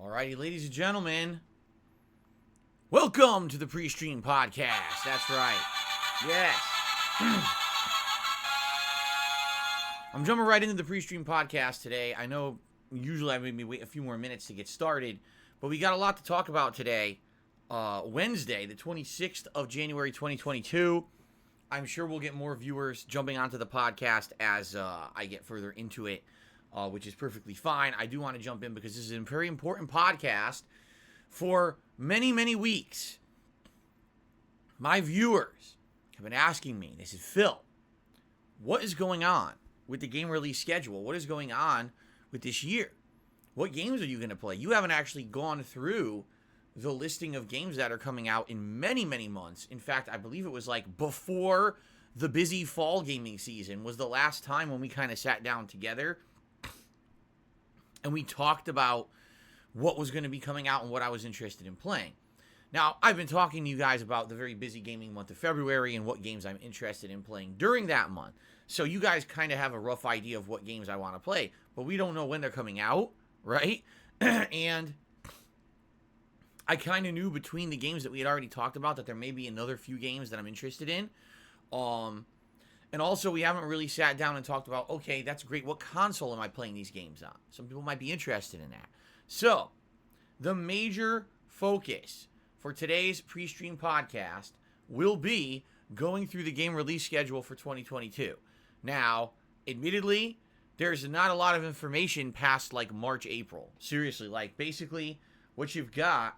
Alrighty, ladies and gentlemen, welcome to the PreStream podcast. That's right. Yes. I'm jumping right into the PreStream podcast today. I know usually I maybe wait a few more minutes to get started, but we got a lot to talk about today. Wednesday, the 26th of January, 2022. I'm sure we'll get more viewers jumping onto the podcast as I get further into it, which is perfectly fine. I do want to jump in because this is a very important podcast. For many, many weeks, my viewers have been asking me, they said, Phil, what is going on with the game release schedule? What is going on with this year? What games are you going to play? You haven't actually gone through the listing of games that are coming out in many, many months. In fact, I believe it was like before the busy fall gaming season was the last time when we kind of sat down together and we talked about what was going to be coming out and what I was interested in playing. Now, I've been talking to you guys about the very busy gaming month of February and what games I'm interested in playing during that month. So you guys kind of have a rough idea of what games I want to play, but we don't know when they're coming out, right? And I kind of knew between the games that we had already talked about that there may be another few games that I'm interested in. And also, we haven't really sat down and talked about, okay, that's great. What console am I playing these games on? Some people might be interested in that. So, the major focus for today's PreStream podcast will be going through the game release schedule for 2022. Now, admittedly, there's not a lot of information past like March, April. Seriously, like basically what you've got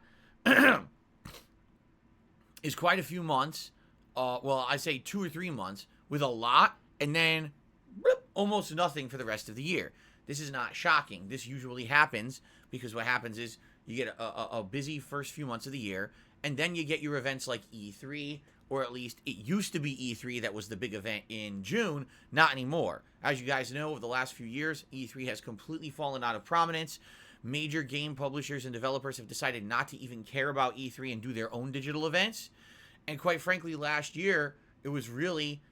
is quite a few months. Well, I say 2 or 3 months with a lot, and then almost nothing for the rest of the year. This is not shocking. This usually happens because what happens is you get a busy first few months of the year, and then you get your events like E3, or at least it used to be E3 that was the big event in June, not anymore. As you guys know, over the last few years, E3 has completely fallen out of prominence. Major game publishers and developers have decided not to even care about E3 and do their own digital events. And quite frankly, last year, it was really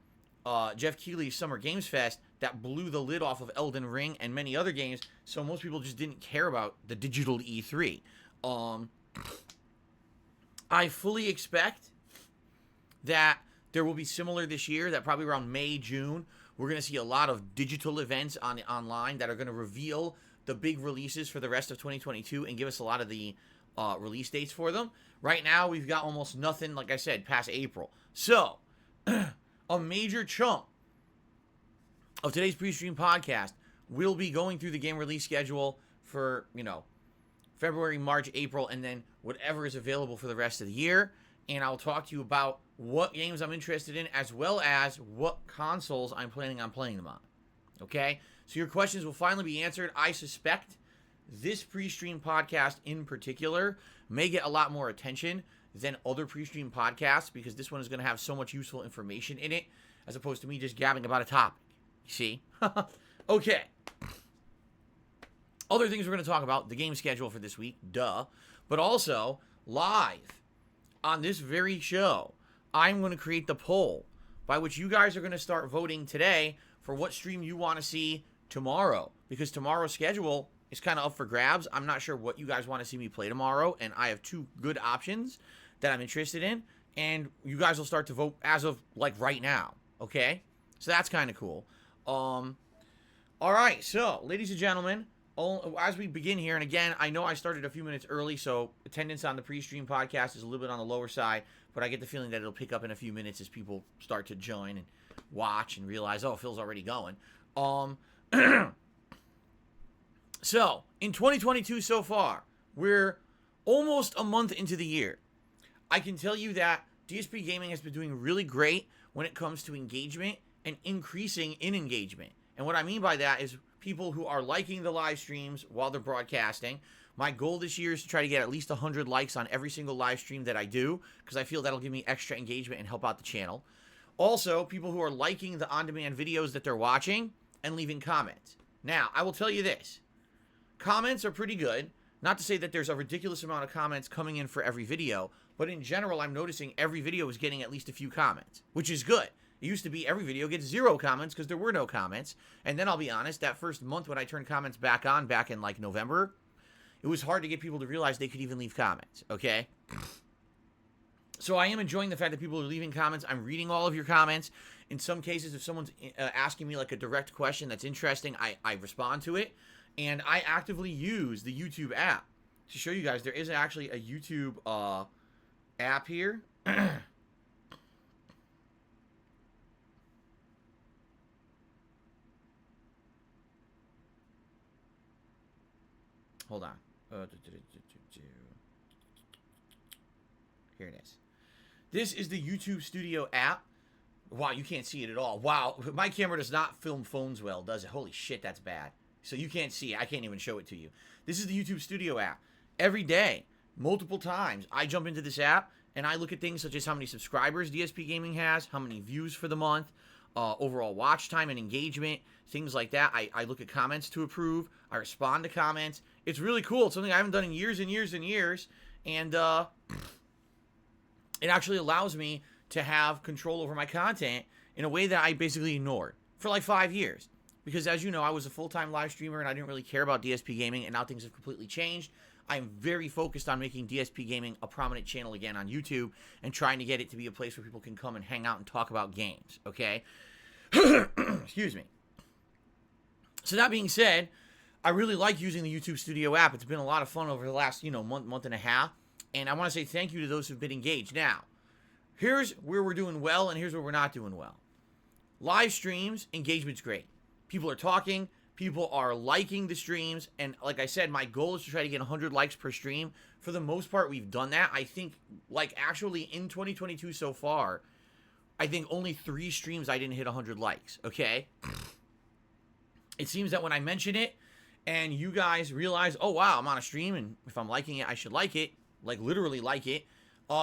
Jeff Keighley's Summer Games Fest that blew the lid off of Elden Ring and many other games, so most people just didn't care about the digital E3. I fully expect that there will be similar this year, that probably around May, June, we're going to see a lot of digital events online that are going to reveal the big releases for the rest of 2022 and give us a lot of the release dates for them. Right now, we've got almost nothing, like I said, past April. So, a major chunk of today's PreStream podcast will be going through the game release schedule for, February, March, April, and then whatever is available for the rest of the year. And I'll talk to you about what games I'm interested in, as well as what consoles I'm planning on playing them on. Okay? So your questions will finally be answered. I suspect this PreStream podcast in particular may get a lot more attention than other PreStream podcasts because this one is going to have so much useful information in it as opposed to me just gabbing about a topic. You see? Okay. Other things we're going to talk about, the game schedule for this week, duh. But also, live on this very show, I'm going to create the poll by which you guys are going to start voting today for what stream you want to see tomorrow. Because tomorrow's schedule is kind of up for grabs. I'm not sure what you guys want to see me play tomorrow, and I have 2 good options that I'm interested in, and you guys will start to vote as of like right now, okay? So that's kind of cool. All right, so ladies and gentlemen, as we begin here, and again, I know I started a few minutes early, so attendance on the PreStream podcast is a little bit on the lower side, but I get the feeling that it'll pick up in a few minutes as people start to join and watch and realize, oh, Phil's already going. So, in 2022 so far, we're almost a month into the year. I can tell you that DSPGaming has been doing really great when it comes to engagement and increasing in engagement. And what I mean by that is people who are liking the live streams while they're broadcasting. My goal this year is to try to get at least 100 likes on every single live stream that I do because I feel that'll give me extra engagement and help out the channel. Also, people who are liking the on-demand videos that they're watching and leaving comments. Now, I will tell you this. Comments are pretty good. Not to say that there's a ridiculous amount of comments coming in for every video, but in general, I'm noticing every video is getting at least a few comments, which is good. It used to be every video gets 0 comments because there were no comments. And then I'll be honest, that first month when I turned comments back on, back in like November, it was hard to get people to realize they could even leave comments, okay? So I am enjoying the fact that people are leaving comments. I'm reading all of your comments. In some cases, if someone's asking me like a direct question that's interesting, I respond to it. And I actively use the YouTube app. To show you guys, there is actually a YouTube app here. Hold on. Here it is. This is the YouTube Studio app. Wow, you can't see it at all. Wow, my camera does not film phones well, does it? Holy shit, that's bad. So you can't see it. I can't even show it to you. This is the YouTube Studio app. Every day, multiple times, I jump into this app and I look at things such as how many subscribers DSPGaming has, how many views for the month, overall watch time and engagement, things like that. I look at comments to approve. I respond to comments. It's really cool. It's something I haven't done in years and years and years. And it actually allows me to have control over my content in a way that I basically ignored for like 5 years. Because as you know, I was a full-time live streamer and I didn't really care about DSPGaming, and now things have completely changed. I'm very focused on making DSPGaming a prominent channel again on YouTube and trying to get it to be a place where people can come and hang out and talk about games, okay? Excuse me. So that being said, I really like using the YouTube Studio app. It's been a lot of fun over the last, month and a half. And I want to say thank you to those who've been engaged. Now, here's where we're doing well and here's where we're not doing well. Live streams, engagement's great. People are talking. People are liking the streams. And like I said, my goal is to try to get 100 likes per stream. For the most part, we've done that. I think, actually in 2022 so far, I think only 3 streams I didn't hit 100 likes, okay? It seems that when I mention it and you guys realize, oh, wow, I'm on a stream, and if I'm liking it, I should like it, like literally like it,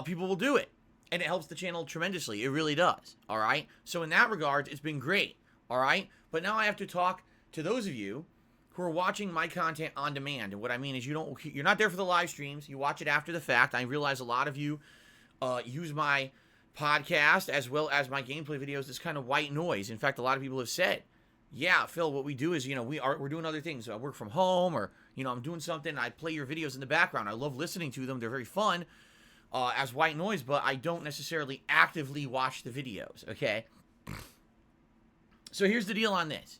people will do it. And it helps the channel tremendously. It really does, all right? So in that regard, it's been great, all right? But now I have to talk to those of you who are watching my content on demand. And what I mean is you're not there for the live streams. You watch it after the fact. I realize a lot of you use my podcast as well as my gameplay videos as kind of white noise. In fact, a lot of people have said, yeah, Phil, what we do is, we're doing other things. I work from home, or, I'm doing something. I play your videos in the background. I love listening to them. They're very fun as white noise, but I don't necessarily actively watch the videos, okay? So here's the deal on this.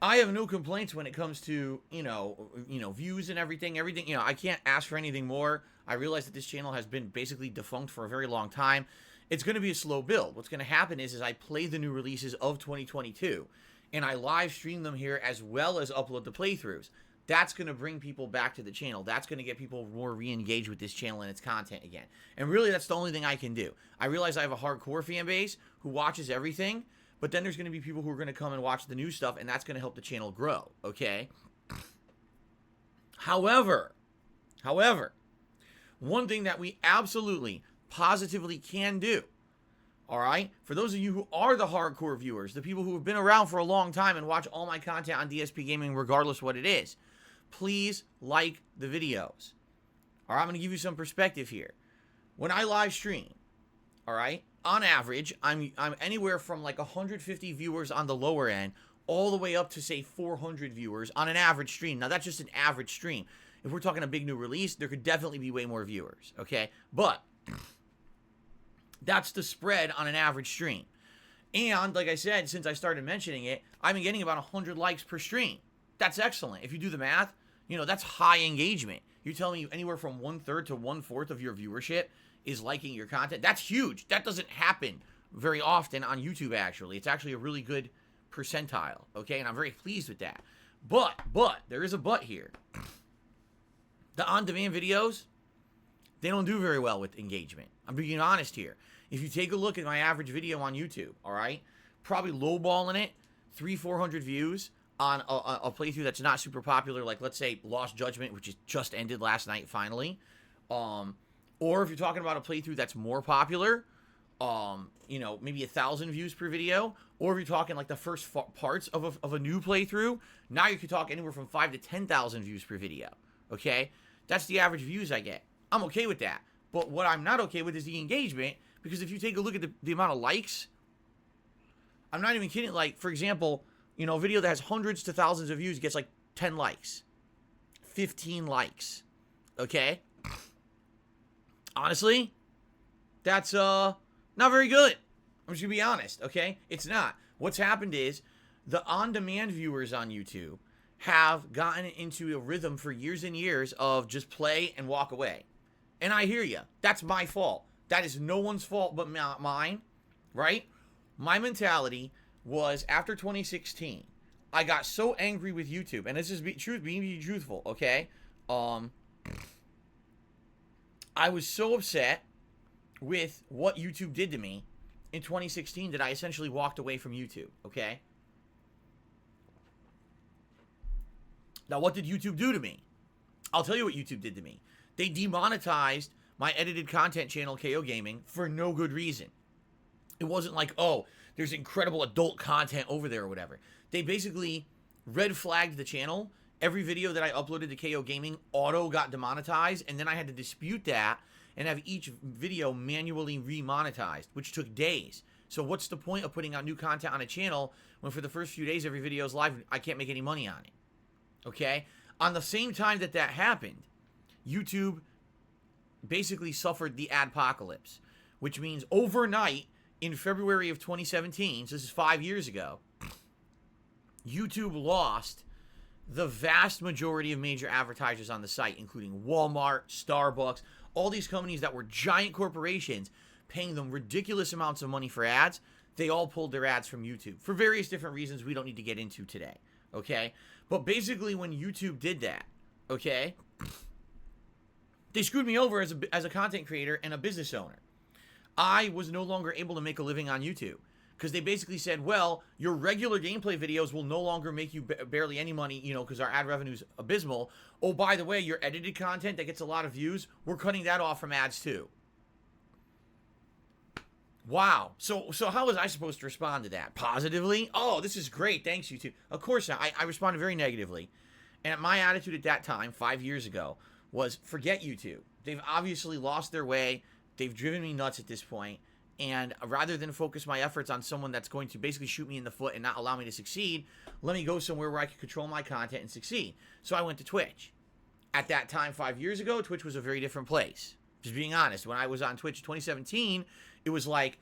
I have no complaints when it comes to, views and everything. I can't ask for anything more. I realize that this channel has been basically defunct for a very long time. It's going to be a slow build. What's going to happen is I play the new releases of 2022, and I live stream them here as well as upload the playthroughs. That's going to bring people back to the channel. That's going to get people more re-engaged with this channel and its content again. And really, that's the only thing I can do. I realize I have a hardcore fan base who watches everything, but then there's going to be people who are going to come and watch the new stuff, and that's going to help the channel grow, okay? However, one thing that we absolutely, positively can do, all right? For those of you who are the hardcore viewers, the people who have been around for a long time and watch all my content on DSPGaming regardless what it is, please like the videos. All right, I'm going to give you some perspective here. When I live stream, all right, on average, I'm anywhere from like 150 viewers on the lower end all the way up to, say, 400 viewers on an average stream. Now, that's just an average stream. If we're talking a big new release, there could definitely be way more viewers, okay? But that's the spread on an average stream. And, like I said, since I started mentioning it, I've been getting about 100 likes per stream. That's excellent. If you do the math, that's high engagement. You're telling me anywhere from 1/3 to 1/4 of your viewership is liking your content. That's huge. That doesn't happen very often on YouTube, actually. It's actually a really good percentile, okay? And I'm very pleased with that. But, there is a but here. The on-demand videos, they don't do very well with engagement. I'm being honest here. If you take a look at my average video on YouTube, all right, probably lowballing it, 300-400 views on a playthrough that's not super popular, like, let's say, Lost Judgment, which just ended last night, finally. Or if you're talking about a playthrough that's more popular, maybe 1,000 views per video. Or if you're talking like the first parts of a new playthrough, now you could talk anywhere from 5,000 to 10,000 views per video. Okay? That's the average views I get. I'm okay with that. But what I'm not okay with is the engagement, because if you take a look at the amount of likes, I'm not even kidding. Like, for example, a video that has hundreds to thousands of views gets like 10 likes. 15 likes. Okay? Honestly, that's not very good. I'm just gonna be honest, okay? It's not. What's happened is the on-demand viewers on YouTube have gotten into a rhythm for years and years of just play and walk away. And I hear you. That's my fault. That is no one's fault but mine, right? My mentality was after 2016, I got so angry with YouTube, and this is being truthful, okay? I was so upset with what YouTube did to me in 2016 that I essentially walked away from YouTube, okay? Now, what did YouTube do to me? I'll tell you what YouTube did to me. They demonetized my edited content channel, KO Gaming, for no good reason. It wasn't like, oh, there's incredible adult content over there or whatever. They basically red flagged the channel. Every video that I uploaded to KO Gaming auto got demonetized, and then I had to dispute that and have each video manually remonetized, which took days. So what's the point of putting out new content on a channel when for the first few days every video is live, I can't make any money on it? Okay? On the same time that happened, YouTube basically suffered the adpocalypse, which means overnight in February of 2017, so this is 5 years ago, YouTube lost the vast majority of major advertisers on the site, including Walmart, Starbucks, all these companies that were giant corporations paying them ridiculous amounts of money for ads. They all pulled their ads from YouTube for various different reasons we don't need to get into today, okay? But basically when YouTube did that, okay, they screwed me over as a content creator and a business owner. I was no longer able to make a living on YouTube because they basically said, well, your regular gameplay videos will no longer make you barely any money, you know, because our ad revenue is abysmal. Oh, by the way, your edited content that gets a lot of views, we're cutting that off from ads too. Wow. So how was I supposed to respond to that? Positively? Oh, this is great. Thanks, YouTube. Of course not. I responded very negatively. And my attitude at that time, 5 years ago, was forget YouTube. They've obviously lost their way. They've driven me nuts at this point. And rather than focus my efforts on someone that's going to basically shoot me in the foot and not allow me to succeed, let me go somewhere where I can control my content and succeed. So I went to Twitch. At that time, 5 years ago, Twitch was a very different place. Just being honest, when I was on Twitch in 2017, it was like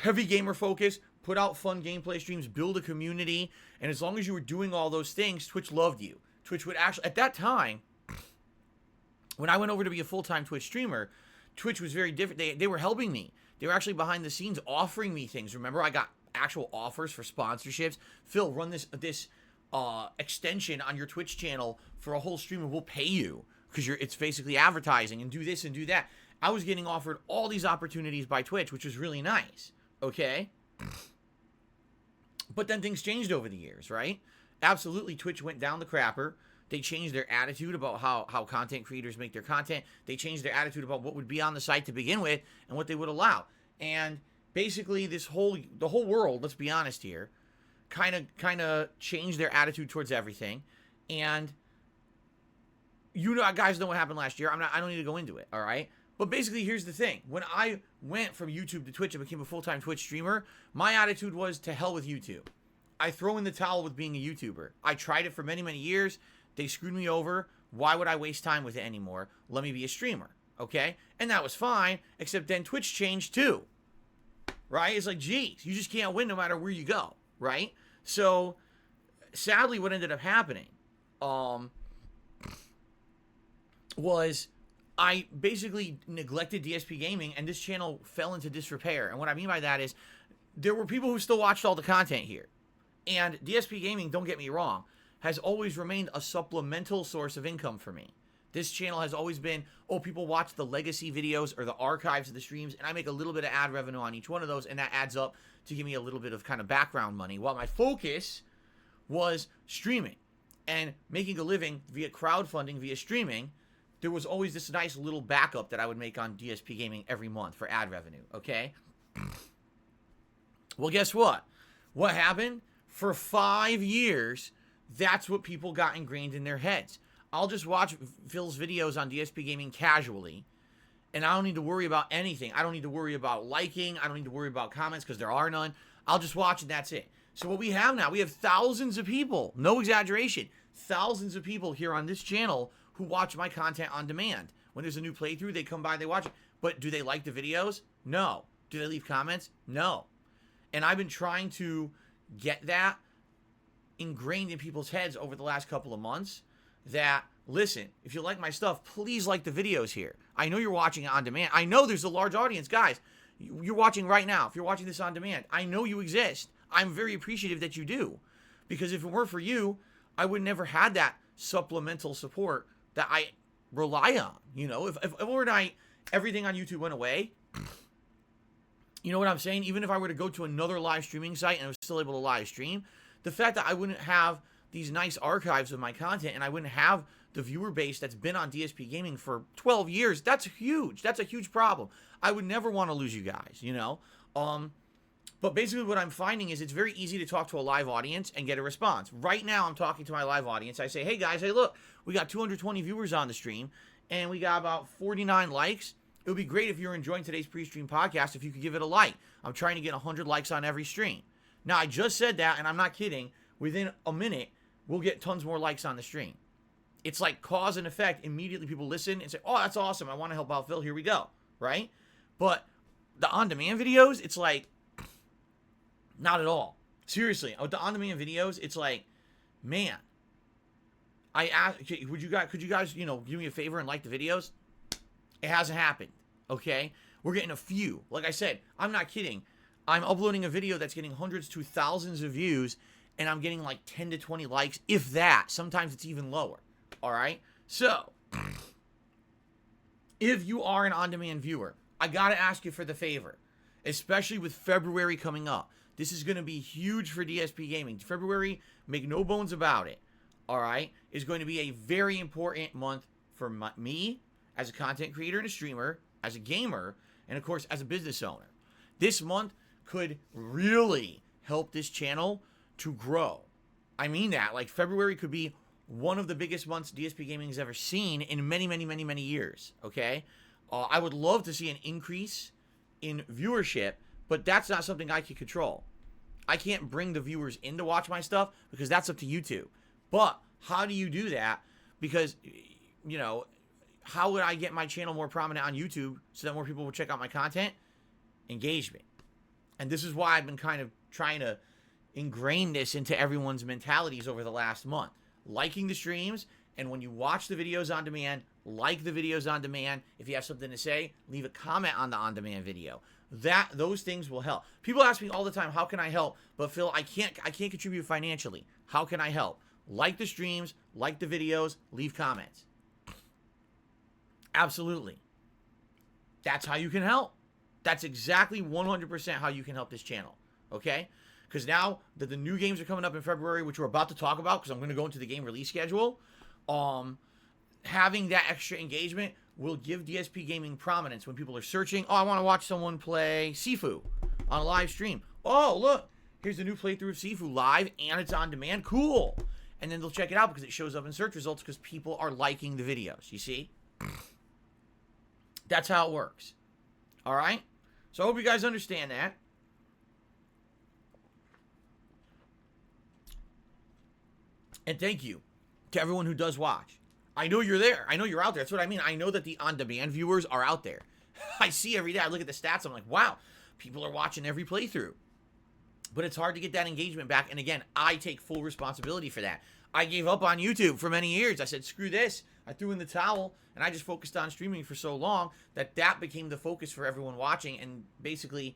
heavy gamer focus, put out fun gameplay streams, build a community, and as long as you were doing all those things, Twitch loved you. Twitch would actually, at that time, when I went over to be a full-time Twitch streamer, Twitch was very different. They were helping me. They were actually behind the scenes offering me things. Remember, I got actual offers for sponsorships. Phil, run this extension on your Twitch channel for a whole stream and we'll pay you because it's basically advertising and do this and do that. I was getting offered all these opportunities by Twitch, which was really nice, okay? But then things changed over the years, right? Absolutely, Twitch went down the crapper. They changed their attitude about how content creators make their content. They changed their attitude about what would be on the site to begin with and what they would allow. And basically the whole world, let's be honest here, kind of changed their attitude towards everything. And you know, guys know what happened last year. I don't need to go into it, all right? But basically, here's the thing. When I went from YouTube to Twitch and became a full-time Twitch streamer, my attitude was to hell with YouTube. I throw in the towel with being a YouTuber. I tried it for many, many years. They screwed me over. Why would I waste time with it anymore? Let me be a streamer, okay? And that was fine, except then Twitch changed too, right? It's like, geez, you just can't win no matter where you go, right? So, sadly, what ended up happening was I basically neglected DSPGaming, and this channel fell into disrepair. And what I mean by that is there were people who still watched all the content here. And DSPGaming, don't get me wrong, has always remained a supplemental source of income for me. This channel has always been, oh, people watch the legacy videos or the archives of the streams, and I make a little bit of ad revenue on each one of those, and that adds up to give me a little bit of kind of background money, while my focus was streaming and making a living via crowdfunding, via streaming. There was always this nice little backup that I would make on DSPGaming every month for ad revenue, okay? Well, guess what? What happened? For 5 years, that's what people got ingrained in their heads. I'll just watch Phil's videos on DSPGaming casually, and I don't need to worry about anything. I don't need to worry about liking. I don't need to worry about comments because there are none. I'll just watch and that's it. So what we have now, we have thousands of people, no exaggeration, thousands of people here on this channel who watch my content on demand. When there's a new playthrough, they come by, they watch it. But do they like the videos? No. Do they leave comments? No. And I've been trying to get that ingrained in people's heads over the last couple of months that, listen, if you like my stuff, please like the videos here. I know you're watching it on demand. I know there's a large audience. Guys, you're watching right now. If you're watching this on demand, I know you exist. I'm very appreciative that you do. Because if it weren't for you, I would never had that supplemental support that I rely on. You know, if overnight everything on YouTube went away, you know what I'm saying? Even if I were to go to another live streaming site and I was still able to live stream, the fact that I wouldn't have these nice archives of my content and I wouldn't have the viewer base that's been on DSPGaming for 12 years, that's huge. That's a huge problem. I would never want to lose you guys, you know? But basically what I'm finding is it's very easy to talk to a live audience and get a response. Right now I'm talking to my live audience. I say, hey guys, hey look, we got 220 viewers on the stream and we got about 49 likes. It would be great if you're enjoying today's pre-stream podcast if you could give it a like. I'm trying to get 100 likes on every stream. Now, I just said that, and I'm not kidding. Within a minute, we'll get tons more likes on the stream. It's like cause and effect. Immediately, people listen and say, oh, that's awesome. I want to help out Phil. Here we go. Right? But the on-demand videos, it's like, not at all. Seriously, with the on-demand videos, it's like, man, I asked, could you guys, you know, do me a favor and like the videos? It hasn't happened, okay? We're getting a few. Like I said, I'm not kidding. I'm uploading a video that's getting hundreds to thousands of views, and I'm getting like 10 to 20 likes, if that. Sometimes it's even lower, all right? So, if you are an on-demand viewer, I got to ask you for the favor, especially with February coming up. This is going to be huge for DSPGaming. February, make no bones about it, all right, is going to be a very important month for me, as a content creator and a streamer, as a gamer, and of course, as a business owner. This month could really help this channel to grow. I mean that. Like, February could be one of the biggest months DSPGaming has ever seen in many, many, many, many years, okay? I would love to see an increase in viewership, but that's not something I can control. I can't bring the viewers in to watch my stuff because that's up to YouTube. But how do you do that? Because, you know, how would I get my channel more prominent on YouTube so that more people will check out my content? Engagement. And this is why I've been kind of trying to ingrain this into everyone's mentalities over the last month. Liking the streams, and when you watch the videos on demand, like the videos on demand. If you have something to say, leave a comment on the on-demand video. Those things will help. People ask me all the time, how can I help? But Phil, I can't contribute financially. How can I help? Like the streams, like the videos, leave comments. Absolutely. That's how you can help. That's exactly 100% how you can help this channel. Okay? Because now that the new games are coming up in February, which we're about to talk about, because I'm going to go into the game release schedule, having that extra engagement will give DSPGaming prominence when people are searching. Oh, I want to watch someone play Sifu on a live stream. Oh, look, here's the new playthrough of Sifu live, and it's on demand. Cool. And then they'll check it out because it shows up in search results because people are liking the videos. You see? That's how it works. All right? So I hope you guys understand that. And thank you to everyone who does watch. I know you're there. I know you're out there. That's what I mean. I know that the on-demand viewers are out there. I see every day. I look at the stats. I'm like, wow, people are watching every playthrough. But it's hard to get that engagement back. And again, I take full responsibility for that. I gave up on YouTube for many years. I said, screw this. I threw in the towel. And I just focused on streaming for so long that that became the focus for everyone watching. And basically,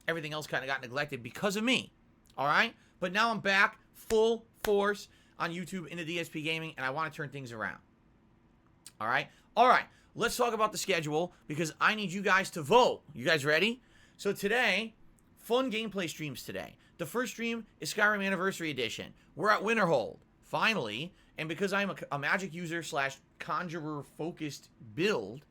everything else kind of got neglected because of me. All right? But now I'm back full force on YouTube into DSPGaming. And I want to turn things around. All right? All right. Let's talk about the schedule because I need you guys to vote. You guys ready? So today, fun gameplay streams today. The first stream is Skyrim Anniversary Edition. We're at Winterhold, finally. And because I'm a magic user slash conjurer focused build,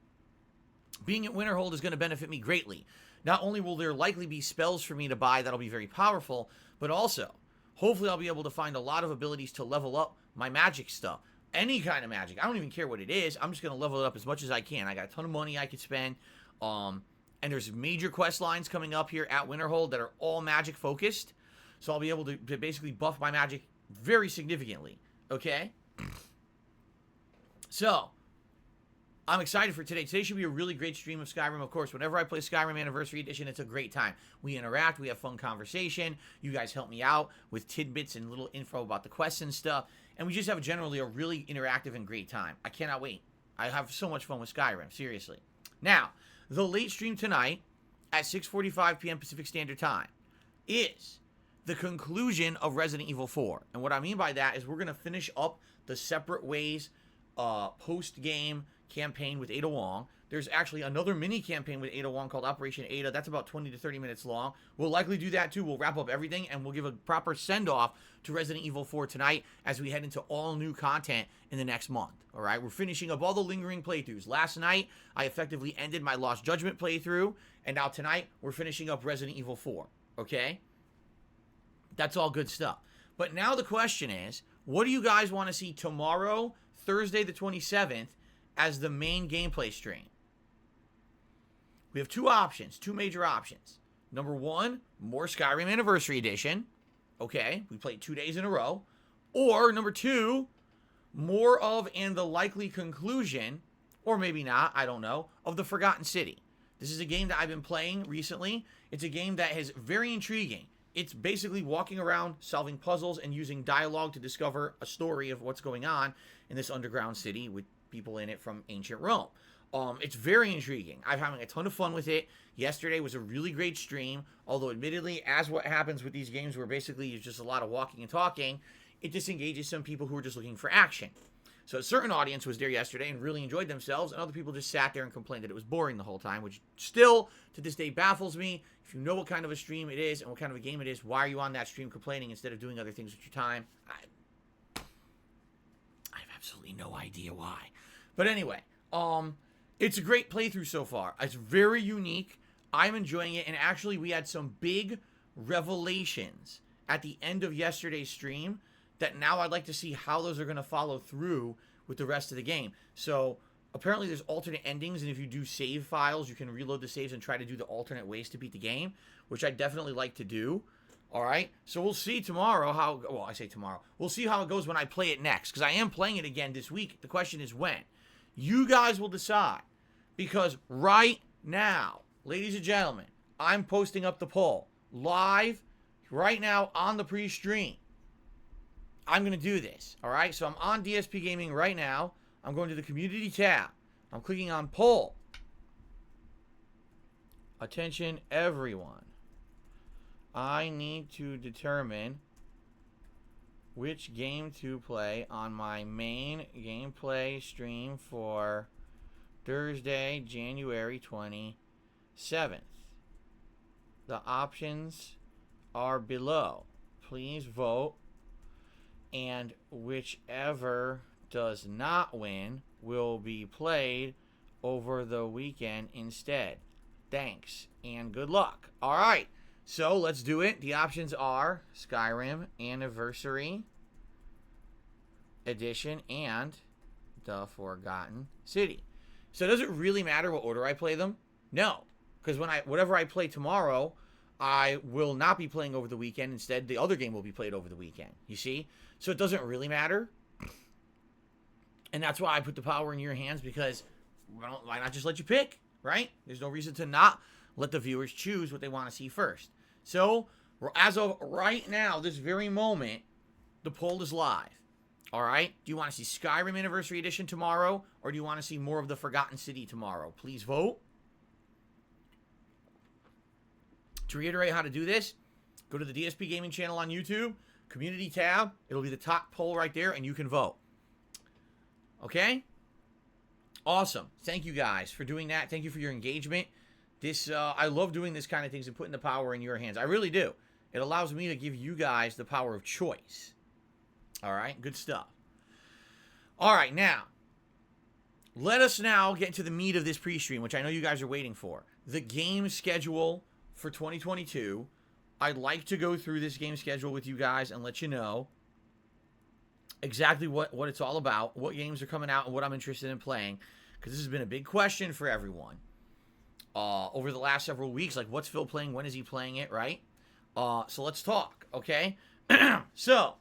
being at Winterhold is going to benefit me greatly. Not only will there likely be spells for me to buy that'll be very powerful, but also, hopefully I'll be able to find a lot of abilities to level up my magic stuff. Any kind of magic. I don't even care what it is. I'm just going to level it up as much as I can. I got a ton of money I could spend. And there's major quest lines coming up here at Winterhold that are all magic focused. So I'll be able to basically buff my magic very significantly. Okay? So, I'm excited for today. Today should be a really great stream of Skyrim. Of course, whenever I play Skyrim Anniversary Edition, it's a great time. We interact, we have fun conversation. You guys help me out with tidbits and little info about the quests and stuff. And we just have generally a really interactive and great time. I cannot wait. I have so much fun with Skyrim, seriously. Now, the late stream tonight at 6:45 p.m. Pacific Standard Time is the conclusion of Resident Evil 4. And what I mean by that is we're going to finish up the Separate Ways post-game campaign with Ada Wong. There's actually another mini campaign with Ada Wong called Operation Ada. That's about 20 to 30 minutes long. We'll likely do that too. We'll wrap up everything and we'll give a proper send-off to Resident Evil 4 tonight as we head into all new content in the next month. All right, we're finishing up all the lingering playthroughs. Last night, I effectively ended my Lost Judgment playthrough, and now tonight, we're finishing up Resident Evil 4. Okay? That's all good stuff. But now the question is, what do you guys want to see tomorrow, Thursday the 27th, as the main gameplay stream? We have two options, two major options. Number one, more Skyrim Anniversary Edition. Okay, we played 2 days in a row. Or number two, more of and the likely conclusion, or maybe not, I don't know, of the Forgotten City. This is a game that I've been playing recently. It's a game that is very intriguing. It's basically walking around, solving puzzles, and using dialogue to discover a story of what's going on in this underground city with people in it from ancient Rome. It's very intriguing. I'm having a ton of fun with it. Yesterday was a really great stream, although admittedly, as what happens with these games where basically it's just a lot of walking and talking, it disengages some people who are just looking for action. So a certain audience was there yesterday and really enjoyed themselves, and other people just sat there and complained that it was boring the whole time, which still, to this day, baffles me. If you know what kind of a stream it is and what kind of a game it is, why are you on that stream complaining instead of doing other things with your time? I have absolutely no idea why. But anyway, it's a great playthrough so far. It's very unique. I'm enjoying it, and actually we had some big revelations at the end of yesterday's stream that now I'd like to see how those are going to follow through with the rest of the game. So apparently there's alternate endings, and if you do save files, you can reload the saves and try to do the alternate ways to beat the game, which I definitely like to do. All right, so we'll see tomorrow how, well, I say tomorrow. We'll see how it goes when I play it next, because I am playing it again this week. The question is when. You guys will decide, because right now, ladies and gentlemen, I'm posting up the poll live right now on the pre-stream. I'm going to do this, all right? So I'm on DSPGaming right now. I'm going to the community tab. I'm clicking on poll. Attention, everyone. I need to determine which game to play on my main gameplay stream for Thursday, January 27th. The options are below. Please vote. And whichever does not win will be played over the weekend instead. Thanks and good luck. All right, so let's do it. The options are Skyrim Anniversary Edition and The Forgotten City. So does it really matter what order I play them? No, because whatever I play tomorrow, I will not be playing over the weekend. Instead, the other game will be played over the weekend. You see? So it doesn't really matter. And that's why I put the power in your hands, because why not just let you pick, right? There's no reason to not let the viewers choose what they want to see first. So as of right now, this very moment, the poll is live. All right? Do you want to see Skyrim Anniversary Edition tomorrow, or do you want to see more of the Forgotten City tomorrow? Please vote. To reiterate how to do this, go to the DSP Gaming channel on YouTube, community tab. It'll be the top poll right there, and you can vote. Okay? Awesome. Thank you guys for doing that. Thank you for your engagement. I love doing this kind of things and putting the power in your hands. I really do. It allows me to give you guys the power of choice. All right? Good stuff. All right, now, let us now get into the meat of this pre-stream, which I know you guys are waiting for. The game schedule for 2022. I'd like to go through this game schedule with you guys and let you know exactly what it's all about, what games are coming out, and what I'm interested in playing, because this has been a big question for everyone over the last several weeks. Like, what's Phil playing? When is he playing it, right? So let's talk, okay? So,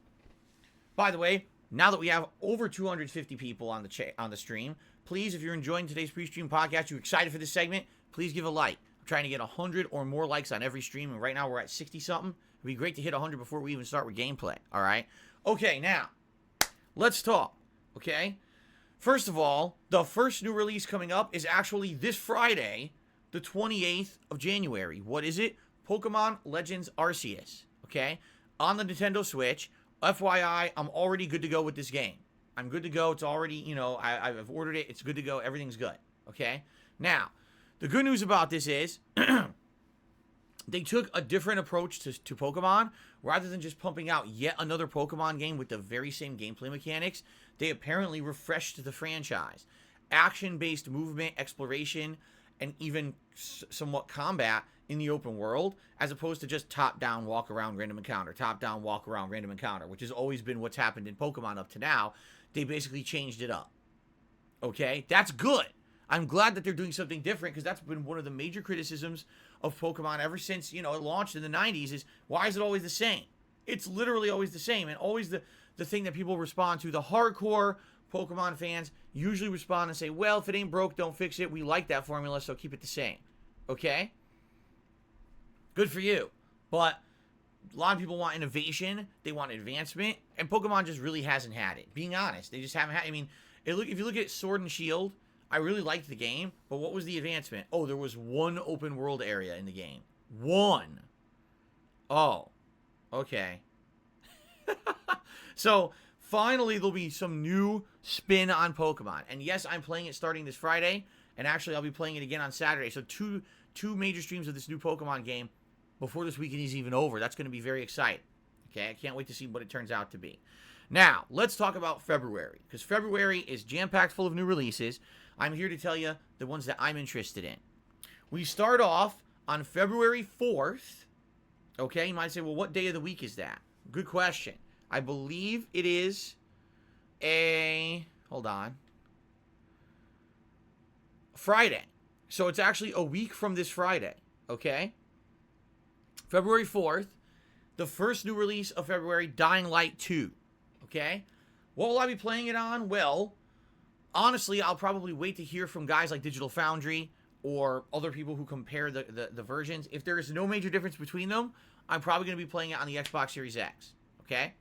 by the way, Now that we have over 250 people on the stream, please, if you're enjoying today's pre-stream podcast, you're excited for this segment, please give a like. I'm trying to get 100 or more likes on every stream, and right now we're at 60-something. It'd be great to hit 100 before we even start with gameplay, all right? Okay, now, let's talk, okay? First of all, the first new release coming up is actually this Friday, the 28th of January. What is it? Pokemon Legends Arceus, okay? On the Nintendo Switch. FYI, I'm already good to go with this game. I'm good to go. It's already, you know, I've ordered it. It's good to go. Everything's good, okay? Now, the good news about this is they took a different approach to Pokemon. Rather than just pumping out yet another Pokemon game with the very same gameplay mechanics, they apparently refreshed the franchise. Action-based movement, exploration, and even somewhat combat in the open world, as opposed to just top-down, walk-around, random encounter, top-down, walk-around, random encounter, which has always been what's happened in Pokemon up to now. They basically changed it up. Okay? That's good. I'm glad that they're doing something different, because that's been one of the major criticisms of Pokemon ever since, you know, it launched in the 90s, is why is it always the same? It's literally always the same, and always the thing that people respond to. The hardcore Pokemon fans usually respond and say, well, if it ain't broke, don't fix it. We like that formula, so keep it the same. Okay? Good for you. But a lot of people want innovation. They want advancement. And Pokemon just really hasn't had it. Being honest, they just haven't had it. I mean, if you look at Sword and Shield, I really liked the game. But what was the advancement? Oh, there was one open world area in the game. One. Oh. Okay. So, finally, there'll be some new spin on Pokemon. And yes, I'm playing it starting this Friday. And actually, I'll be playing it again on Saturday. So, two major streams of this new Pokemon game before this weekend is even over. That's going to be very exciting. Okay, I can't wait to see what it turns out to be. Now, let's talk about February, because February is jam-packed full of new releases. I'm here to tell you the ones that I'm interested in. We start off on February 4th. Okay, you might say, well, what day of the week is that? Good question. I believe it is hold on, Friday. So it's actually a week from this Friday, okay? February 4th, the first new release of February, Dying Light 2, okay? What will I be playing it on? Well, honestly, I'll probably wait to hear from guys like Digital Foundry or other people who compare the versions. If there is no major difference between them, I'm probably going to be playing it on the Xbox Series X, okay?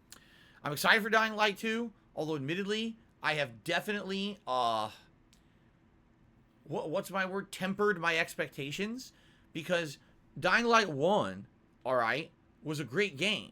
I'm excited for Dying Light 2, although admittedly, I have definitely, what's my word? Tempered my expectations, because Dying Light 1, alright, was a great game,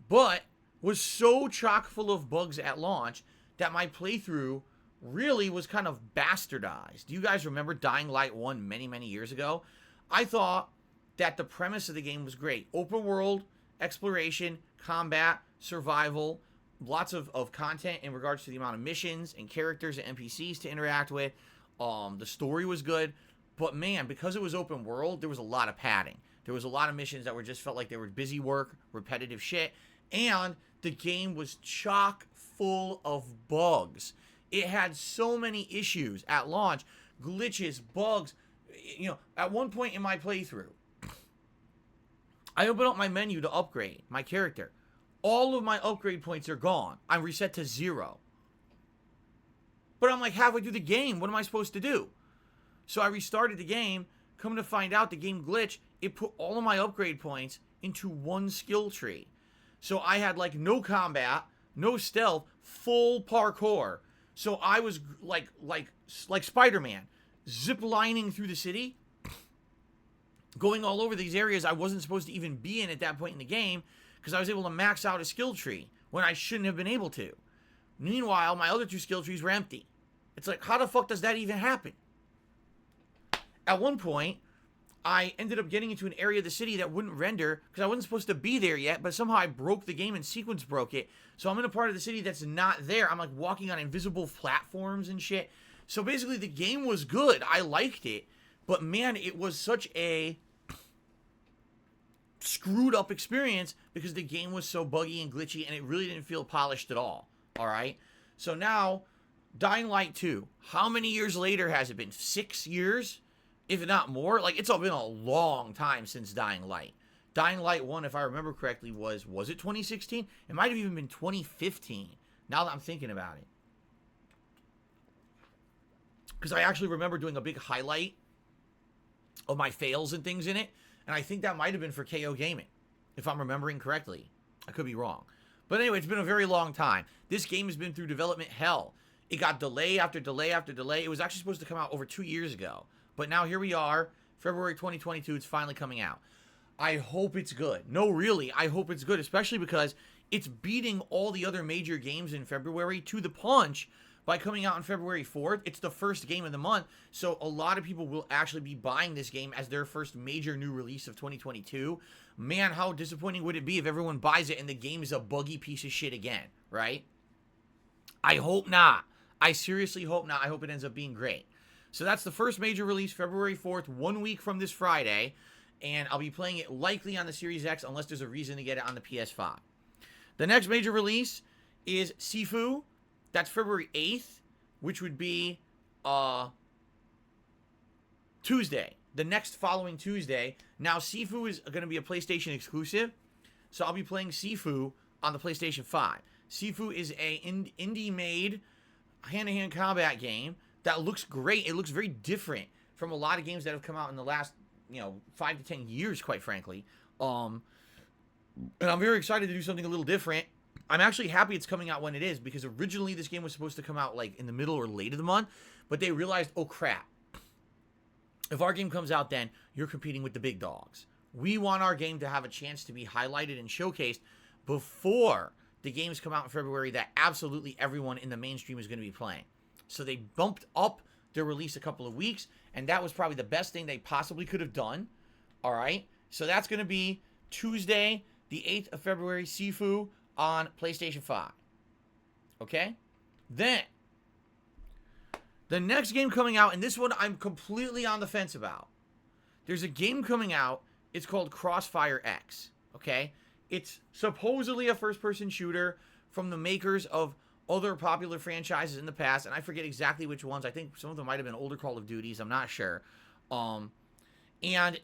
but was so chock full of bugs at launch that my playthrough really was kind of bastardized. Do you guys remember Dying Light 1 many, many years ago? I thought that the premise of the game was great. Open world, exploration, combat, survival, lots of content in regards to the amount of missions and characters and NPCs to interact with. The story was good, but man, because it was open world, there was a lot of padding. There was a lot of missions that just felt like they were busy work, repetitive shit, and the game was chock full of bugs. It had so many issues at launch, glitches, bugs. You know, at one point in my playthrough, I open up my menu to upgrade my character. All of my upgrade points are gone. I'm reset to 0. But I'm like halfway through the game. What am I supposed to do? So I restarted the game. Come to find out, the game glitched. It put all of my upgrade points into one skill tree. So I had like no combat, no stealth, full parkour. So I was like Spider-Man, zip lining through the city, going all over these areas I wasn't supposed to even be in at that point in the game, because I was able to max out a skill tree when I shouldn't have been able to. Meanwhile, my other 2 skill trees were empty. It's like, how the fuck does that even happen? At one point, I ended up getting into an area of the city that wouldn't render because I wasn't supposed to be there yet, but somehow I broke the game and sequence broke it. So I'm in a part of the city that's not there. I'm like walking on invisible platforms and shit. So basically the game was good. I liked it. But man, it was such a screwed up experience because the game was so buggy and glitchy and it really didn't feel polished at all. Alright? So now, Dying Light 2. How many years later has it been? 6 years? If not more? Like, it's all been a long time since Dying Light. Dying Light 1, if I remember correctly, was it 2016? It might have even been 2015 Now that I'm thinking about it. Because I actually remember doing a big highlight of my fails and things in it. And I think that might have been for KO Gaming, if I'm remembering correctly. I could be wrong. But anyway, it's been a very long time. This game has been through development hell. It got delay after delay after delay. It was actually supposed to come out over 2 years ago. But now here we are, February 2022. It's finally coming out. I hope it's good. No, really, I hope it's good, especially because it's beating all the other major games in February to the punch by coming out on February 4th. It's the first game of the month, so a lot of people will actually be buying this game as their first major new release of 2022. Man, how disappointing would it be if everyone buys it and the game is a buggy piece of shit again, right? I hope not. I seriously hope not. I hope it ends up being great. So that's the first major release, February 4th, 1 week from this Friday, and I'll be playing it likely on the Series X unless there's a reason to get it on the PS5. The next major release is Sifu. That's February 8th, which would be Tuesday. The next following Tuesday. Now, Sifu is going to be a PlayStation exclusive, so I'll be playing Sifu on the PlayStation 5. Sifu is a indie-made hand-to-hand combat game that looks great. It looks very different from a lot of games that have come out in the last, 5 to 10 years, quite frankly. And I'm very excited to do something a little different. I'm actually happy it's coming out when it is, because originally this game was supposed to come out like in the middle or late of the month, but they realized, oh crap, if our game comes out then, you're competing with the big dogs. We want our game to have a chance to be highlighted and showcased before the games come out in February that absolutely everyone in the mainstream is going to be playing. So they bumped up their release a couple of weeks, and that was probably the best thing they possibly could have done. All right, so that's going to be Tuesday, the 8th of February, Sifu on PlayStation 5. Okay? Then, the next game coming out, and this one I'm completely on the fence about. There's a game coming out. It's called Crossfire X. Okay? It's supposedly a first-person shooter from the makers of other popular franchises in the past, and I forget exactly which ones. I think some of them might have been older Call of Duties. I'm not sure. And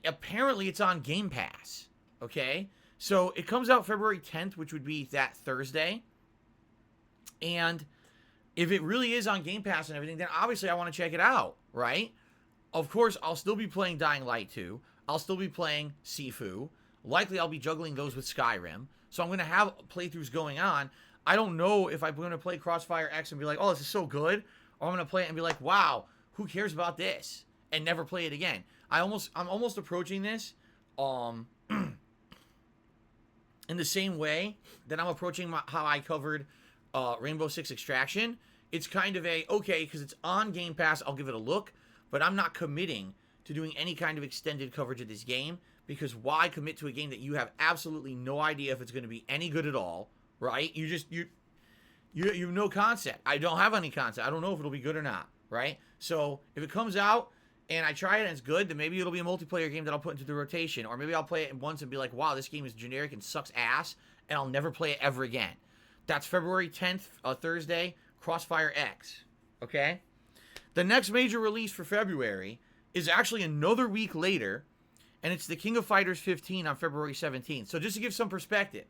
apparently it's on Game Pass. Okay? So it comes out February 10th, which would be that Thursday. And if it really is on Game Pass and everything, then obviously I want to check it out, right? Of course, I'll still be playing Dying Light 2. I'll still be playing Sifu. Likely I'll be juggling those with Skyrim. So I'm going to have playthroughs going on. I don't know if I'm going to play Crossfire X and be like, oh, this is so good. Or I'm going to play it and be like, wow, who cares about this? And never play it again. I'm almost approaching this in the same way that I'm approaching how I covered Rainbow Six Extraction. It's kind of okay, because it's on Game Pass, I'll give it a look, but I'm not committing to doing any kind of extended coverage of this game, because why commit to a game that you have absolutely no idea if it's going to be any good at all, right? You have no concept. I don't have any concept. I don't know if it'll be good or not, right? So if it comes out and I try it and it's good, then maybe it'll be a multiplayer game that I'll put into the rotation. Or maybe I'll play it once and be like, wow, this game is generic and sucks ass, and I'll never play it ever again. That's February 10th, Thursday, Crossfire X. Okay? The next major release for February is actually another week later, and it's the King of Fighters 15 on February 17th. So just to give some perspective,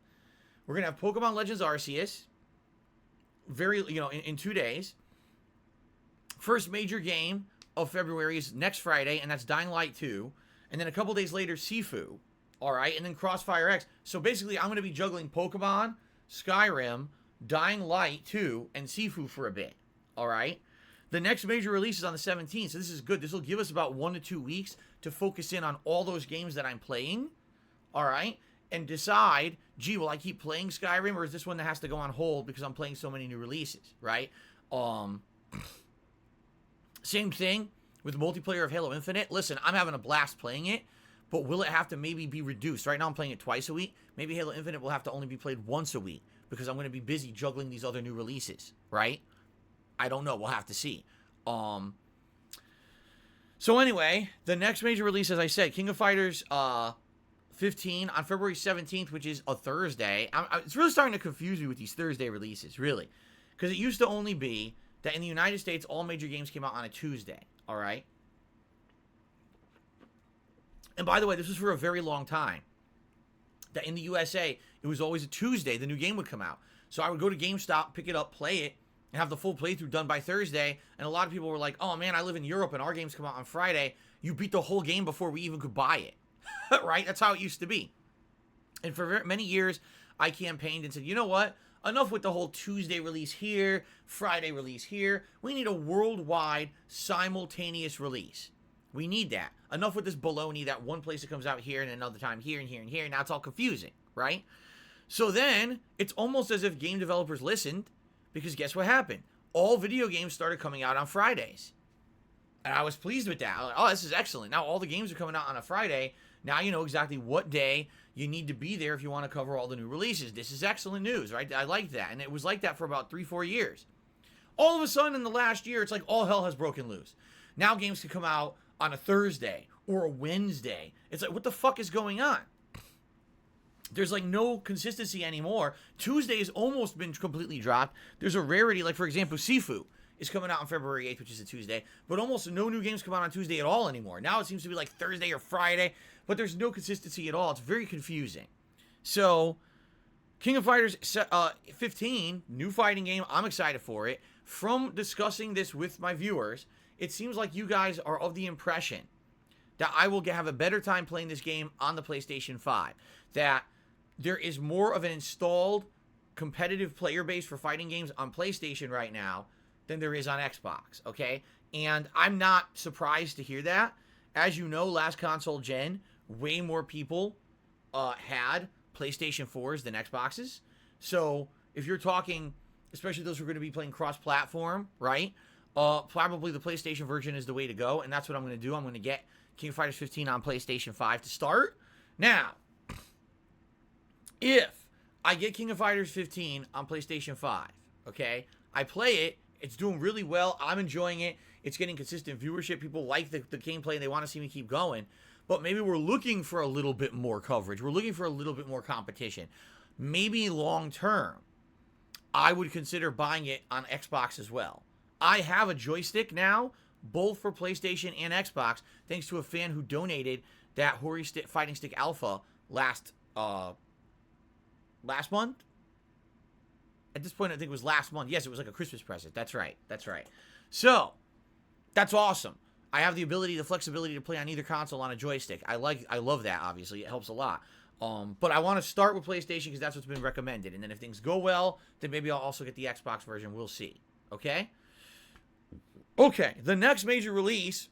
we're going to have Pokemon Legends Arceus in 2 days. First major game of February is next Friday, and that's Dying Light 2. And then a couple days later, Sifu. All right? And then Crossfire X. So basically, I'm going to be juggling Pokemon, Skyrim, Dying Light 2, and Sifu for a bit. All right? The next major release is on the 17th, so this is good. This will give us about 1 to 2 weeks to focus in on all those games that I'm playing. All right? And decide, gee, will I keep playing Skyrim, or is this one that has to go on hold because I'm playing so many new releases, right? Same thing with multiplayer of Halo Infinite. Listen, I'm having a blast playing it, but will it have to maybe be reduced? Right now I'm playing it twice a week. Maybe Halo Infinite will have to only be played once a week because I'm going to be busy juggling these other new releases, right? I don't know. We'll have to see. So anyway, the next major release, as I said, King of Fighters 15 on February 17th, which is a Thursday. It's really starting to confuse me with these Thursday releases, really. Because it used to only be that in the United States, all major games came out on a Tuesday, all right? And by the way, this was for a very long time. That in the USA, it was always a Tuesday the new game would come out. So I would go to GameStop, pick it up, play it, and have the full playthrough done by Thursday. And a lot of people were like, oh man, I live in Europe and our games come out on Friday. You beat the whole game before we even could buy it. Right? That's how it used to be. And for many years, I campaigned and said, you know what? Enough with the whole Tuesday release here, Friday release here. We need a worldwide simultaneous release. We need that. Enough with this baloney that one place it comes out here and another time here and here and here. Now it's all confusing, right? So then it's almost as if game developers listened, because guess what happened? All video games started coming out on Fridays. And I was pleased with that. I was like, oh, this is excellent. Now all the games are coming out on a Friday. Now you know exactly what day you need to be there if you want to cover all the new releases. This is excellent news, right? I like that. And it was like that for about 3-4 years. All of a sudden in the last year, it's like all hell has broken loose. Now games can come out on a Thursday or a Wednesday. It's like, what the fuck is going on? There's like no consistency anymore. Tuesday has almost been completely dropped. There's a rarity, like for example, Sifu is coming out on February 8th, which is a Tuesday, but almost no new games come out on Tuesday at all anymore. Now it seems to be like Thursday or Friday, but there's no consistency at all. It's very confusing. So, King of Fighters 15, new fighting game. I'm excited for it. From discussing this with my viewers, it seems like you guys are of the impression that I will have a better time playing this game on the PlayStation 5. That there is more of an installed competitive player base for fighting games on PlayStation right now than there is on Xbox, okay? And I'm not surprised to hear that. As you know, last console gen, way more people had PlayStation 4s than Xboxes. So if you're talking, especially those who are going to be playing cross-platform, right? Probably the PlayStation version is the way to go, and that's what I'm going to do. I'm going to get King of Fighters 15 on PlayStation 5 to start. Now, if I get King of Fighters 15 on PlayStation 5, okay, I play it, it's doing really well, I'm enjoying it, it's getting consistent viewership, people like the gameplay and they want to see me keep going, but maybe we're looking for a little bit more coverage, we're looking for a little bit more competition. Maybe long term, I would consider buying it on Xbox as well. I have a joystick now, both for PlayStation and Xbox, thanks to a fan who donated that Hori Fighting Stick Alpha last month? At this point, I think it was last month. Yes, it was like a Christmas present. That's right. That's right. So, that's awesome. I have the ability, the flexibility to play on either console on a joystick. I love that, obviously. It helps a lot. But I want to start with PlayStation because that's what's been recommended. And then if things go well, then maybe I'll also get the Xbox version. We'll see. Okay? Okay, the next major release,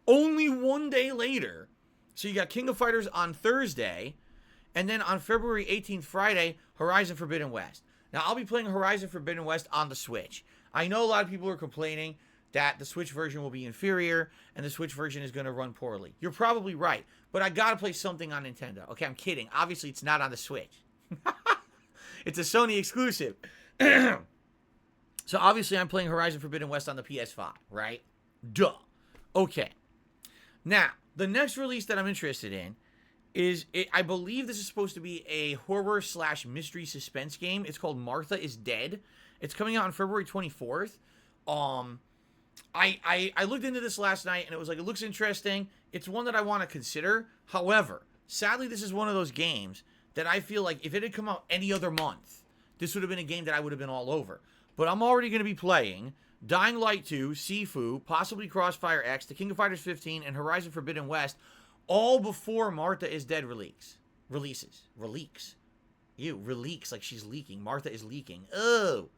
only one day later. So you got King of Fighters on Thursday, and then on February 18th, Friday, Horizon Forbidden West. Now, I'll be playing Horizon Forbidden West on the Switch. I know a lot of people are complaining that the Switch version will be inferior, and the Switch version is going to run poorly. You're probably right, but I got to play something on Nintendo. Okay, I'm kidding. Obviously, it's not on the Switch. It's a Sony exclusive. So, obviously, I'm playing Horizon Forbidden West on the PS5, right? Duh. Okay. Now, the next release that I'm interested in is, I believe this is supposed to be a horror/mystery suspense game. It's called Martha is Dead. It's coming out on February 24th. I looked into this last night, and it was like, it looks interesting. It's one that I want to consider. However, sadly, this is one of those games that I feel like if it had come out any other month, this would have been a game that I would have been all over. But I'm already going to be playing Dying Light 2, Sifu, possibly Crossfire X, The King of Fighters 15, and Horizon Forbidden West, all before Martha is Dead releases. Ew, releaks, like she's leaking. Martha is leaking. Oh.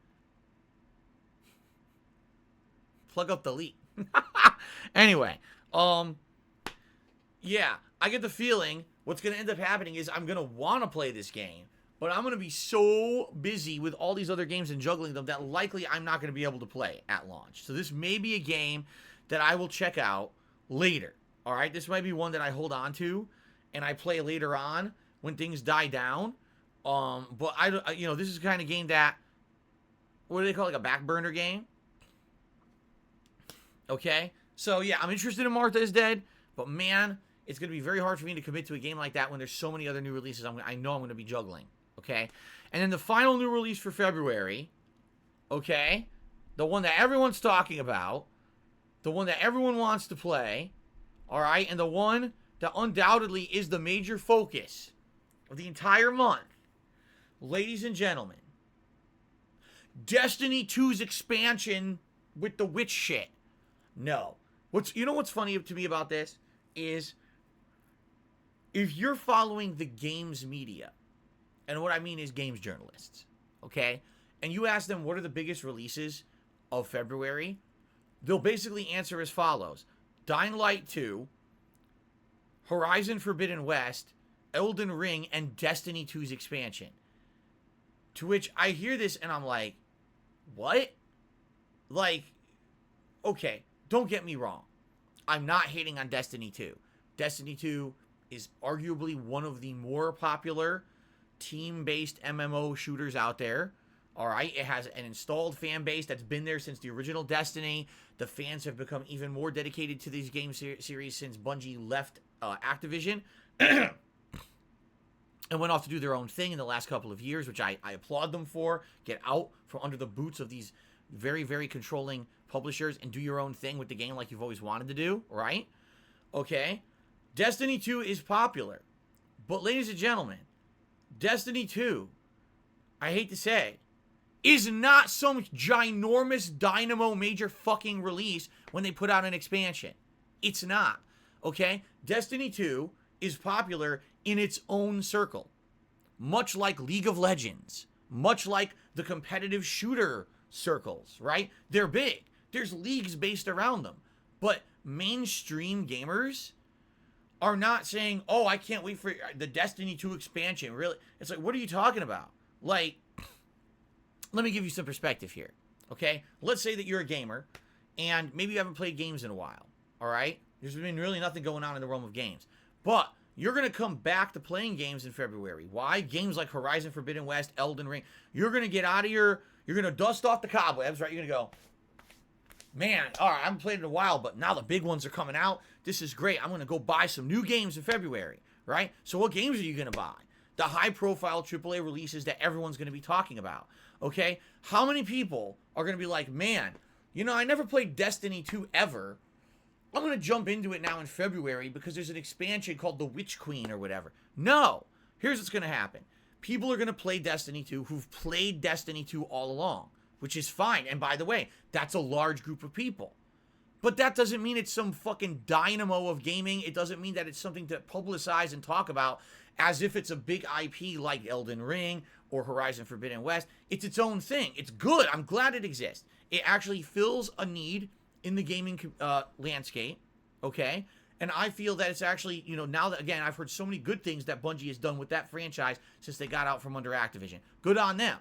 Plug up the leak. Anyway, yeah, I get the feeling what's going to end up happening is I'm going to want to play this game, but I'm going to be so busy with all these other games and juggling them that likely I'm not going to be able to play at launch. So this may be a game that I will check out later. All right, this might be one that I hold on to and I play later on when things die down. But this is the kind of game that, what do they call it, like a back burner game? Okay, so yeah, I'm interested in Martha is Dead, but man, it's going to be very hard for me to commit to a game like that when there's so many other new releases I know I'm going to be juggling, okay? And then the final new release for February, okay, the one that everyone's talking about, the one that everyone wants to play, all right, and the one that undoubtedly is the major focus of the entire month, ladies and gentlemen, Destiny 2's expansion with the witch shit. No. You know what's funny to me about this is if you're following the games media, and what I mean is games journalists, okay, and you ask them what are the biggest releases of February, they'll basically answer as follows: Dying Light 2, Horizon Forbidden West, Elden Ring, and Destiny 2's expansion. To which I hear this and I'm like, what? Like, okay, don't get me wrong. I'm not hating on Destiny 2. Destiny 2 is arguably one of the more popular team-based MMO shooters out there. All right, it has an installed fan base that's been there since the original Destiny. The fans have become even more dedicated to these game series since Bungie left Activision and went off to do their own thing in the last couple of years, which I applaud them for. Get out from under the boots of these very, very controlling publishers and do your own thing with the game like you've always wanted to do, right? Okay. Destiny 2 is popular. But ladies and gentlemen, Destiny 2, I hate to say, is not some ginormous dynamo major fucking release when they put out an expansion. It's not. Okay? Destiny 2 is popular in its own circle. Much like League of Legends. Much like the competitive shooter circles, right? They're big. There's leagues based around them. But mainstream gamers are not saying, oh, I can't wait for the Destiny 2 expansion. Really? It's like, what are you talking about? Like, let me give you some perspective here, okay? Let's say that you're a gamer, and maybe you haven't played games in a while, all right? There's been really nothing going on in the realm of games. But you're going to come back to playing games in February. Why? Games like Horizon Forbidden West, Elden Ring. You're going to get out of you're going to dust off the cobwebs, right? You're going to go, man, all right, I haven't played in a while, but now the big ones are coming out. This is great. I'm going to go buy some new games in February, right? So what games are you going to buy? The high-profile AAA releases that everyone's going to be talking about, okay? How many people are going to be like, man, you know, I never played Destiny 2 ever. I'm going to jump into it now in February because there's an expansion called The Witch Queen or whatever. No. Here's what's going to happen. People are going to play Destiny 2 who've played Destiny 2 all along, which is fine. And by the way, that's a large group of people. But that doesn't mean it's some fucking dynamo of gaming. It doesn't mean that it's something to publicize and talk about as if it's a big IP like Elden Ring or Horizon Forbidden West. It's its own thing. It's good. I'm glad it exists. It actually fills a need in the gaming landscape, okay? And I feel that it's actually, you know, now that, again, I've heard so many good things that Bungie has done with that franchise since they got out from under Activision. Good on them.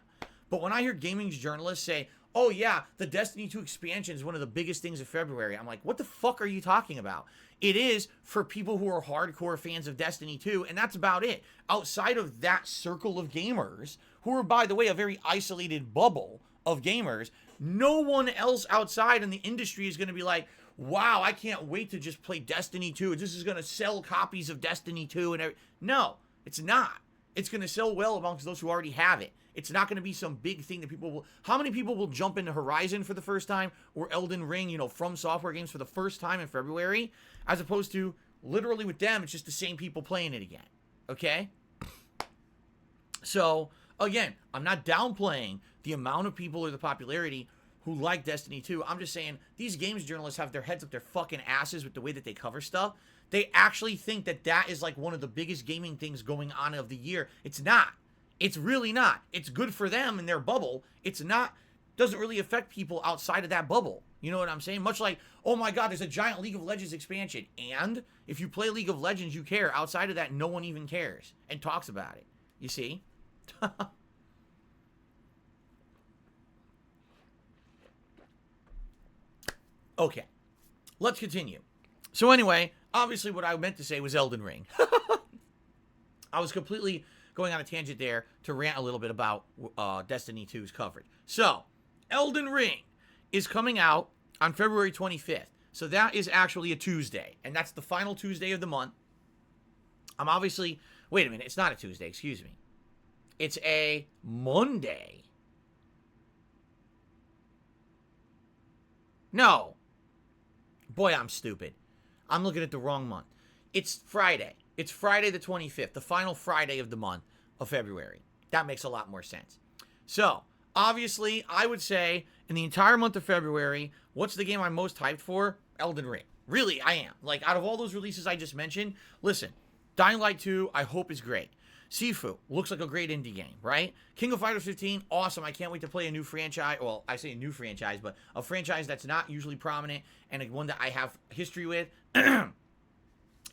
But when I hear gaming journalists say, oh yeah, the Destiny 2 expansion is one of the biggest things of February, I'm like, what the fuck are you talking about? It is for people who are hardcore fans of Destiny 2, and that's about it. Outside of that circle of gamers, who are, by the way, a very isolated bubble of gamers, no one else outside in the industry is going to be like, wow, I can't wait to just play Destiny 2. This is going to sell copies of Destiny 2 and everything. No, it's not. It's going to sell well amongst those who already have it. It's not going to be some big thing that people will... How many people will jump into Horizon for the first time or Elden Ring, you know, from software games for the first time in February? As opposed to, literally with them, it's just the same people playing it again. Okay? So, again, I'm not downplaying the amount of people or the popularity who like Destiny 2. I'm just saying, these games journalists have their heads up their fucking asses with the way that they cover stuff. They actually think that that is like one of the biggest gaming things going on of the year. It's not. It's really not. It's good for them in their bubble. It's not, doesn't really affect people outside of that bubble. You know what I'm saying? Much like, oh my God, there's a giant League of Legends expansion. And if you play League of Legends, you care. Outside of that, no one even cares and talks about it. You see? Okay. Let's continue. So anyway, obviously what I meant to say was Elden Ring. I was completely going on a tangent there to rant a little bit about Destiny 2's coverage. So, Elden Ring is coming out on February 25th. So that is actually a Tuesday. And that's the final Tuesday of the month. I'm obviously... Wait a minute. It's not a Tuesday. Excuse me. It's a Monday. No. Boy, I'm stupid. I'm looking at the wrong month. It's Friday. It's Friday the 25th, the final Friday of the month of February. That makes a lot more sense. So, Obviously, I would say in the entire month of February, what's the game I'm most hyped for? Elden Ring. Really, I am. Like, out of all those releases I just mentioned, listen, Dying Light 2, I hope is great. Sifu looks like a great indie game, right? King of Fighters 15, awesome. I can't wait to play a new franchise. Well, I say a new franchise, but a franchise that's not usually prominent and one that I have history with.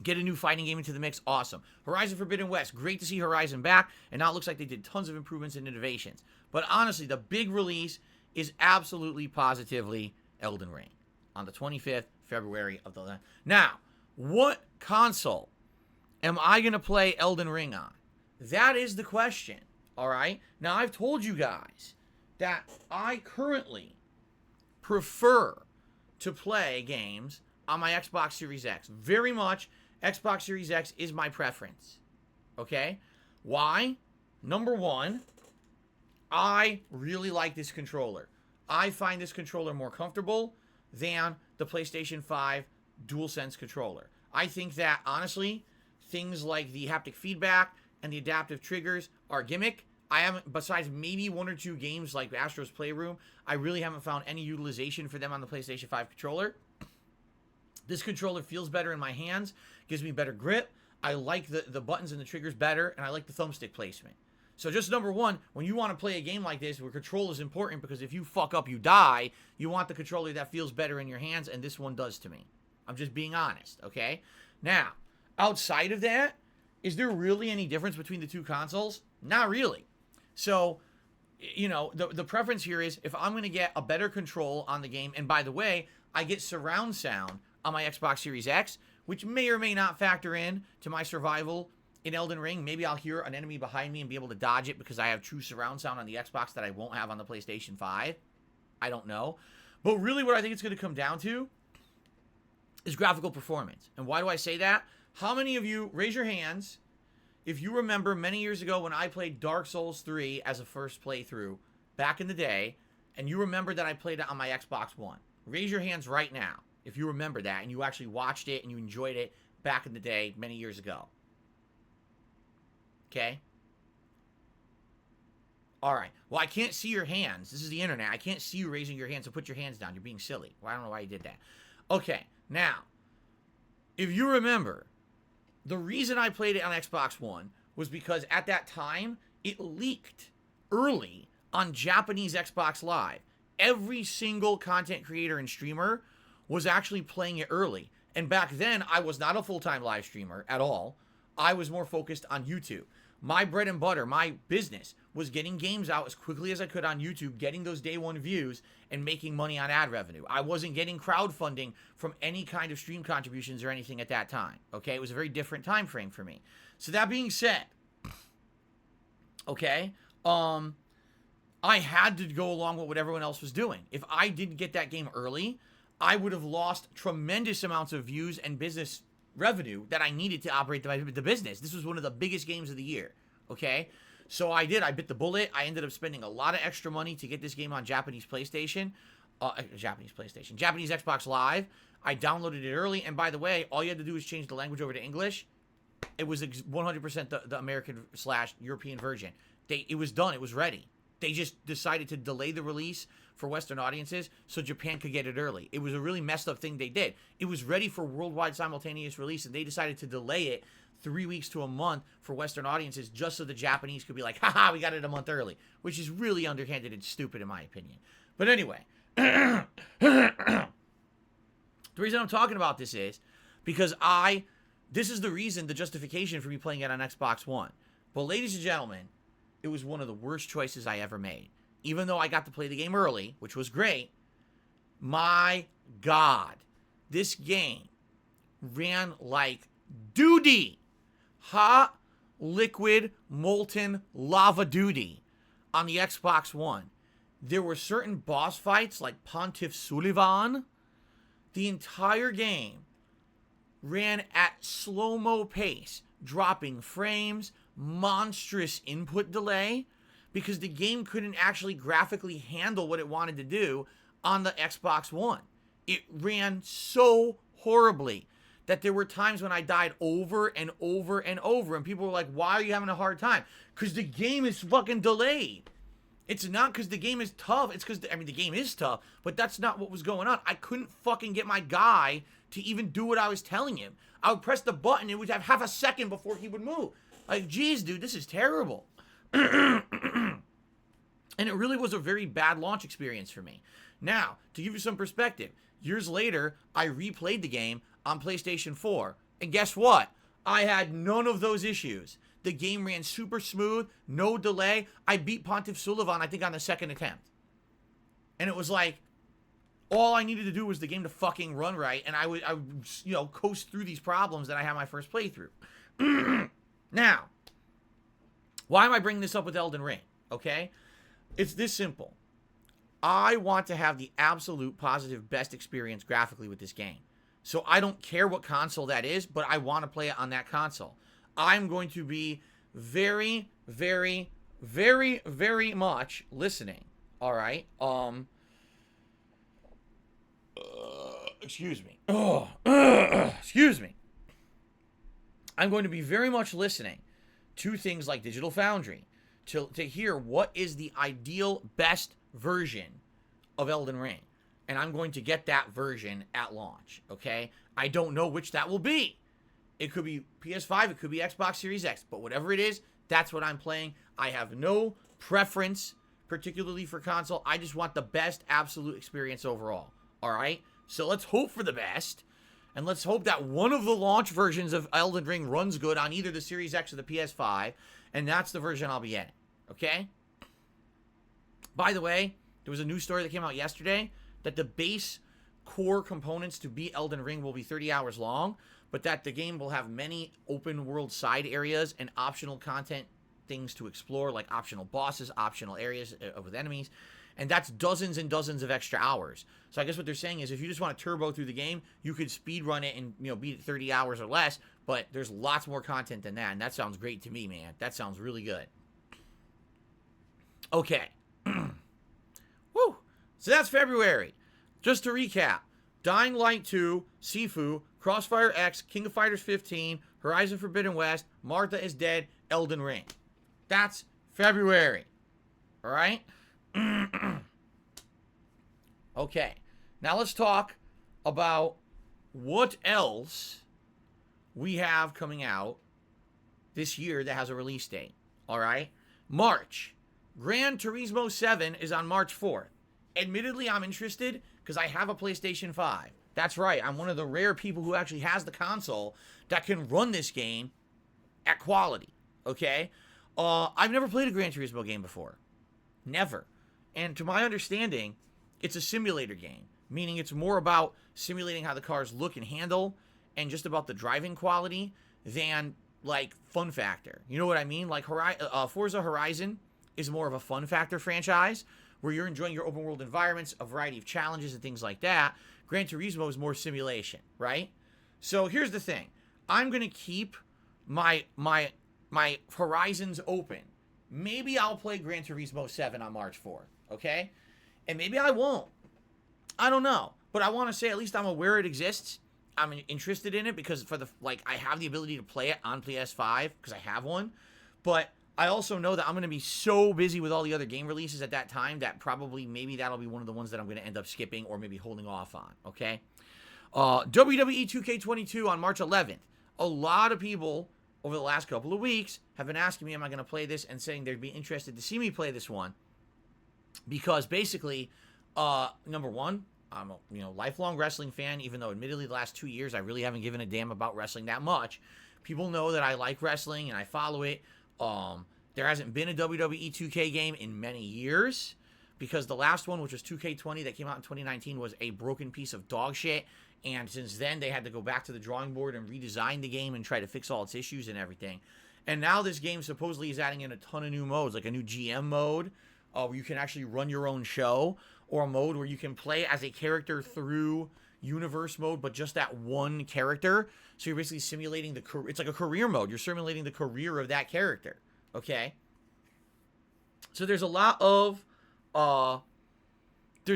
Get a new fighting game into the mix, awesome. Horizon Forbidden West, great to see Horizon back, and now it looks like they did tons of improvements and innovations. But honestly, the big release is absolutely positively Elden Ring on the 25th February of the... Now, what console am I going to play Elden Ring on? That is the question, all right? Now, I've told you guys that I currently prefer to play games on my Xbox Series X. Very much, Xbox Series X is my preference, okay? Why? Number one, I really like this controller. I find this controller more comfortable than the PlayStation 5 DualSense controller. I think that, honestly, things like the haptic feedback and the adaptive triggers are a gimmick. I haven't, besides maybe one or two games like Astro's Playroom, I really haven't found any utilization for them on the PlayStation 5 controller. This controller feels better in my hands, gives me better grip. I like the buttons and the triggers better, and I like the thumbstick placement. So just number one, when you want to play a game like this where control is important, because if you fuck up, you die, you want the controller that feels better in your hands, and this one does to me. I'm just being honest, okay? Now, outside of that, is there really any difference between the two consoles? Not really. So, you know, the preference here is if I'm going to get a better control on the game, and by the way, I get surround sound on my Xbox Series X, which may or may not factor in to my survival in Elden Ring. Maybe I'll hear an enemy behind me and be able to dodge it because I have true surround sound on the Xbox that I won't have on the PlayStation 5. I don't know. But really what I think it's going to come down to is graphical performance. And why do I say that? How many of you, raise your hands, if you remember many years ago when I played Dark Souls 3 as a first playthrough back in the day, and you remember that I played it on my Xbox One. Raise your hands right now if you remember that and you actually watched it and you enjoyed it back in the day many years ago. Okay? All right. Well, I can't see your hands. This is the internet. I can't see you raising your hands, so put your hands down. You're being silly. Well, I don't know why you did that. Okay. Now, if you remember, the reason I played it on Xbox One was because at that time, it leaked early on Japanese Xbox Live. Every single content creator and streamer was actually playing it early. And back then, I was not a full-time live streamer at all. I was more focused on YouTube. My bread and butter, my business, was getting games out as quickly as I could on YouTube, getting those day one views, and making money on ad revenue. I wasn't getting crowdfunding from any kind of stream contributions or anything at that time. Okay? It was a very different time frame for me. So that being said, okay, I had to go along with what everyone else was doing. If I didn't get that game early, I would have lost tremendous amounts of views and business revenue that I needed to operate the business. This was one of the biggest games of the year, okay? So I did. I bit the bullet. I ended up spending a lot of extra money to get this game on Japanese PlayStation. Japanese Xbox Live. I downloaded it early, and by the way, all you had to do was change the language over to English. It was 100% the American/European version. It was done. It was ready. They just decided to delay the release for Western audiences so Japan could get it early. It was a really messed up thing they did. It was ready for worldwide simultaneous release, and they decided to delay it 3 weeks to a month for Western audiences just so the Japanese could be like, haha, we got it a month early, which is really underhanded and stupid in my opinion. But anyway, the reason I'm talking about this is because this is the reason, the justification for me playing it on Xbox One. But ladies and gentlemen, it was one of the worst choices I ever made. Even though I got to play the game early, which was great, my God, this game ran like duty. Hot, liquid, molten lava duty on the Xbox One. There were certain boss fights like Pontiff Sullivan. The entire game ran at slow-mo pace, dropping frames, monstrous input delay, because the game couldn't actually graphically handle what it wanted to do on the Xbox One. It ran so horribly that there were times when I died over and over and over, and people were like, why are you having a hard time? Because the game is fucking delayed. It's not because the game is tough. It's because, I mean, the game is tough, but that's not what was going on. I couldn't fucking get my guy to even do what I was telling him. I would press the button, it would have half a second before he would move. Like, geez, dude, this is terrible. And it really was a very bad launch experience for me. Now, to give you some perspective, years later, I replayed the game on PlayStation 4. And guess what? I had none of those issues. The game ran super smooth, no delay. I beat Pontiff Sullivan, I think, on the second attempt. And it was like, all I needed to do was the game to fucking run right, and I would you know, coast through these problems that I had my first playthrough. Now, why am I bringing this up with Elden Ring? Okay? It's this simple. I want to have the absolute positive best experience graphically with this game. So I don't care what console that is, but I want to play it on that console. I'm going to be very, very, very, very much listening. All right? Excuse me. Excuse me. I'm going to be very much listening to things like Digital Foundry to hear what is the ideal best version of Elden Ring. And I'm going to get that version at launch, okay? I don't know which that will be. It could be PS5, it could be Xbox Series X, but whatever it is, that's what I'm playing. I have no preference, particularly for console. I just want the best absolute experience overall, all right? So let's hope for the best, and let's hope that one of the launch versions of Elden Ring runs good on either the Series X or the PS5, and that's the version I'll be getting, okay? By the way, there was a news story that came out yesterday that the base core components to beat Elden Ring will be 30 hours long, but that the game will have many open world side areas and optional content things to explore, like optional bosses, optional areas with enemies, and that's dozens and dozens of extra hours. So I guess what they're saying is if you just want to turbo through the game, you could speed run it and, you know, beat it 30 hours or less, but there's lots more content than that, and that sounds great to me, man. That sounds really good. Okay. Woo! So that's February. Just to recap, Dying Light 2, Sifu, Crossfire X, King of Fighters 15, Horizon Forbidden West, Martha is Dead, Elden Ring. That's February. All right? Okay. Now let's talk about what else we have coming out this year that has a release date. All right? March. Gran Turismo 7 is on March 4th. Admittedly, I'm interested because I have a PlayStation 5. That's right. I'm one of the rare people who actually has the console that can run this game at quality. Okay? I've never played a Gran Turismo game before. Never. And to my understanding, it's a simulator game, meaning it's more about simulating how the cars look and handle and just about the driving quality than, like, fun factor. You know what I mean? Like, Forza Horizon is more of a fun factor franchise where you're enjoying your open world environments, a variety of challenges and things like that. Gran Turismo is more simulation, right? So here's the thing. I'm going to keep my horizons open. Maybe I'll play Gran Turismo 7 on March 4th, okay? And maybe I won't. I don't know. But I want to say at least I'm aware it exists. I'm interested in it because I have the ability to play it on PS5 because I have one. But I also know that I'm going to be so busy with all the other game releases at that time that probably maybe that'll be one of the ones that I'm going to end up skipping or maybe holding off on, okay? WWE 2K22 on March 11th. A lot of people over the last couple of weeks have been asking me, am I going to play this, and saying they'd be interested to see me play this one. Because basically, number one, I'm a lifelong wrestling fan, even though admittedly the last 2 years I really haven't given a damn about wrestling that much. People know that I like wrestling and I follow it. There hasn't been a WWE 2K game in many years because the last one, which was 2K20 that came out in 2019, was a broken piece of dog shit. And since then, they had to go back to the drawing board and redesign the game and try to fix all its issues and everything. And now this game supposedly is adding in a ton of new modes, like a new GM mode where you can actually run your own show, or a mode where you can play as a character through universe mode, but just that one character. So you're basically simulating it's like a career mode. You're simulating the career of that character. Okay? So there's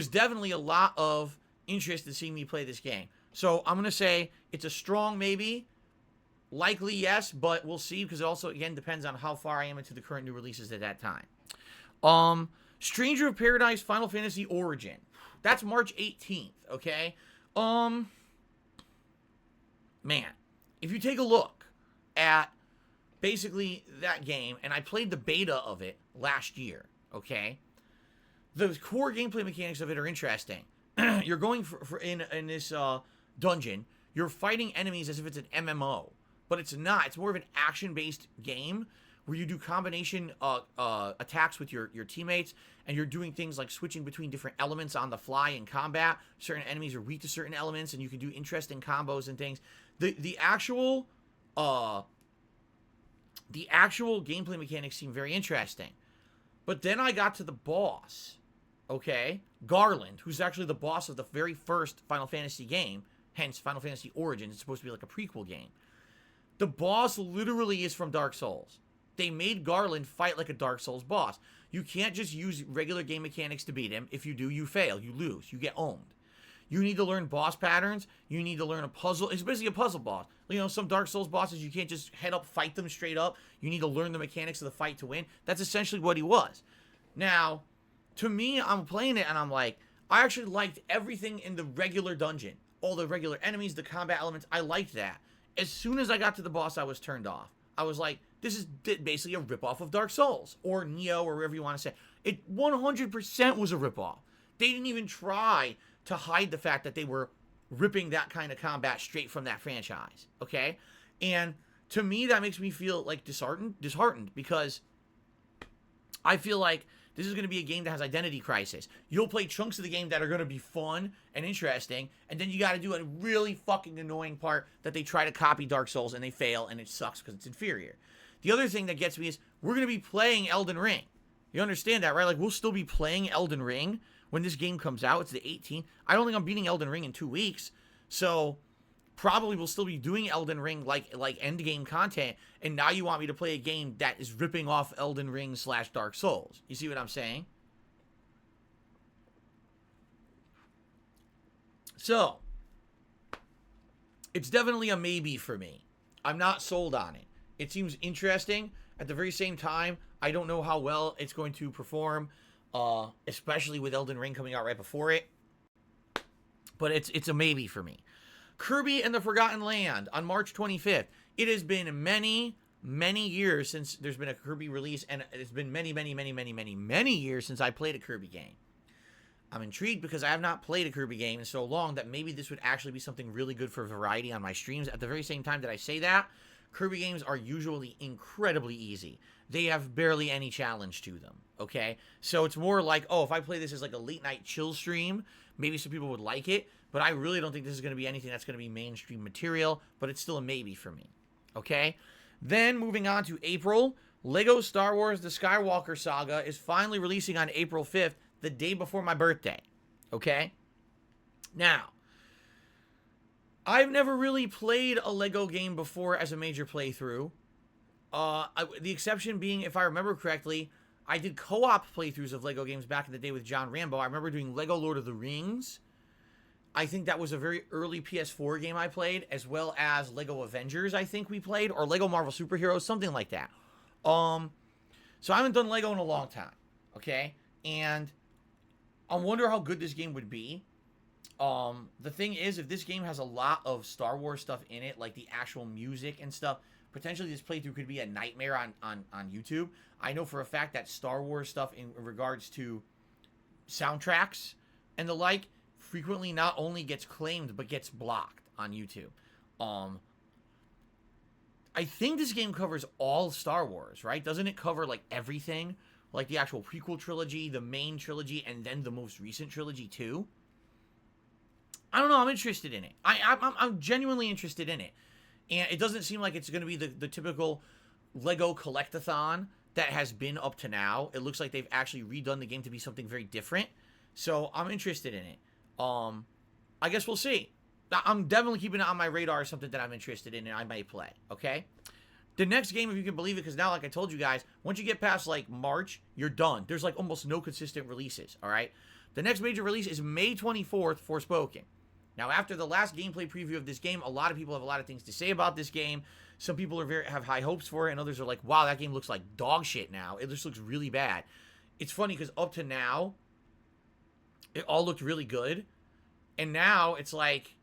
definitely a lot of interest in seeing me play this game. So I'm going to say it's a strong maybe, likely yes, but we'll see because it also, again, depends on how far I am into the current new releases at that time. Stranger of Paradise Final Fantasy Origin. That's March 18th, okay? Man, if you take a look at basically that game, and I played the beta of it last year, okay? The core gameplay mechanics of it are interesting. You're going for in this dungeon, you're fighting enemies as if it's an MMO, but it's not. It's more of an action-based game where you do combination attacks with your teammates, and you're doing things like switching between different elements on the fly in combat. Certain enemies are weak to certain elements, and you can do interesting combos and things. The actual gameplay mechanics seem very interesting. But then I got to the boss, okay? Garland, who's actually the boss of the very first Final Fantasy game, hence Final Fantasy Origins. It's supposed to be like a prequel game. The boss literally is from Dark Souls. They made Garland fight like a Dark Souls boss. You can't just use regular game mechanics to beat him. If you do, you fail. You lose. You get owned. You need to learn boss patterns. You need to learn a puzzle. It's basically a puzzle boss. You know, some Dark Souls bosses, you can't just head up, fight them straight up. You need to learn the mechanics of the fight to win. That's essentially what he was. Now, to me, I'm playing it and I'm like, I actually liked everything in the regular dungeon. All the regular enemies, the combat elements, I liked that. As soon as I got to the boss, I was turned off. I was like, this is basically a ripoff of Dark Souls, or Neo, or whatever you want to say. It 100% was a ripoff. They didn't even try to hide the fact that they were ripping that kind of combat straight from that franchise, okay? And to me, that makes me feel like disheartened, because I feel like this is going to be a game that has identity crisis. You'll play chunks of the game that are going to be fun and interesting, and then you got to do a really fucking annoying part that they try to copy Dark Souls and they fail, and it sucks because it's inferior. The other thing that gets me is we're going to be playing Elden Ring. You understand that, right? Like, we'll still be playing Elden Ring when this game comes out. It's the 18th. I don't think I'm beating Elden Ring in 2 weeks, so probably we'll still be doing Elden Ring like end game content, and now you want me to play a game that is ripping off Elden Ring / Dark Souls. You see what I'm saying? So, it's definitely a maybe for me. I'm not sold on it. It seems interesting. At the very same time, I don't know how well it's going to perform, especially with Elden Ring coming out right before it. But it's a maybe for me. Kirby and the Forgotten Land on March 25th. It has been many, many years since there's been a Kirby release, and it's been many, many, many, many, many, many years since I played a Kirby game. I'm intrigued because I have not played a Kirby game in so long that maybe this would actually be something really good for variety on my streams. At the very same time that I say that, Kirby games are usually incredibly easy. They have barely any challenge to them, okay? So it's more like, oh, if I play this as like a late night chill stream, maybe some people would like it, but I really don't think this is going to be anything that's going to be mainstream material, but it's still a maybe for me, okay? Then, moving on to April, LEGO Star Wars The Skywalker Saga is finally releasing on April 5th, the day before my birthday, okay? Now, I've never really played a LEGO game before as a major playthrough. The exception being, if I remember correctly, I did co-op playthroughs of LEGO games back in the day with John Rambo. I remember doing LEGO Lord of the Rings. I think that was a very early PS4 game I played, as well as LEGO Avengers, I think we played, or LEGO Marvel Superheroes, something like that. So I haven't done LEGO in a long time, okay? And I wonder how good this game would be. The thing is, if this game has a lot of Star Wars stuff in it, like the actual music and stuff, potentially this playthrough could be a nightmare on YouTube. I know for a fact that Star Wars stuff in regards to soundtracks and the like frequently not only gets claimed but gets blocked on YouTube. I think this game covers all Star Wars, right? Doesn't it cover like everything? Like the actual prequel trilogy, the main trilogy, and then the most recent trilogy too? I don't know. I'm interested in it. I'm genuinely interested in it. And it doesn't seem like it's going to be the typical LEGO collectathon that has been up to now. It looks like they've actually redone the game to be something very different. So I'm interested in it. I guess we'll see. I'm definitely keeping it on my radar as something that I'm interested in and I might play. Okay? The next game, if you can believe it, because now, like I told you guys, once you get past, like, March, you're done. There's, like, almost no consistent releases, all right? The next major release is May 24th, Forspoken. Now, after the last gameplay preview of this game, a lot of people have a lot of things to say about this game. Some people have high hopes for it, and others are like, wow, that game looks like dog shit now. It just looks really bad. it's funny because up to now, it all looked really good. And now it's like,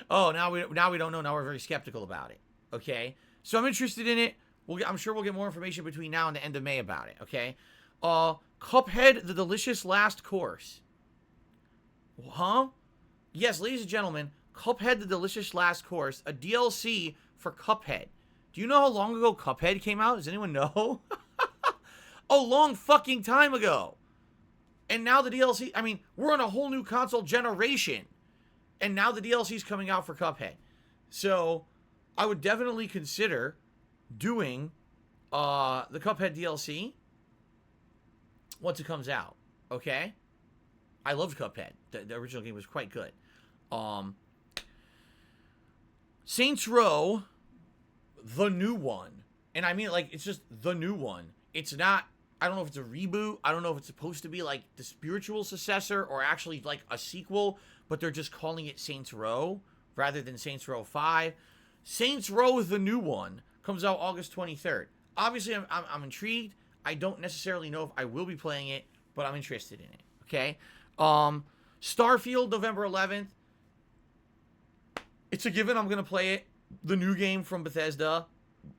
oh, now we don't know. Now we're very skeptical about it. Okay? So I'm interested in it. I'm sure we'll get more information between now and the end of May about it. Okay? Cuphead, the delicious last course. Huh? Yes, ladies and gentlemen, Cuphead, the delicious last course, a DLC for Cuphead. Do you know how long ago Cuphead came out? Does anyone know? A long fucking time ago. And now the DLC, I mean, we're on a whole new console generation. And now the DLC is coming out for Cuphead. So, I would definitely consider doing the Cuphead DLC once it comes out. Okay? I loved Cuphead. The original game was quite good. Saints Row, the new one. And I mean, like, it's just the new one. It's not, I don't know if it's a reboot. I don't know if it's supposed to be, like, the spiritual successor or actually, like, a sequel. But they're just calling it Saints Row rather than Saints Row 5. Saints Row, the new one, comes out August 23rd. Obviously, I'm intrigued. I don't necessarily know if I will be playing it, but I'm interested in it. Okay? Starfield, November 11th. It's a given I'm going to play it. The new game from Bethesda.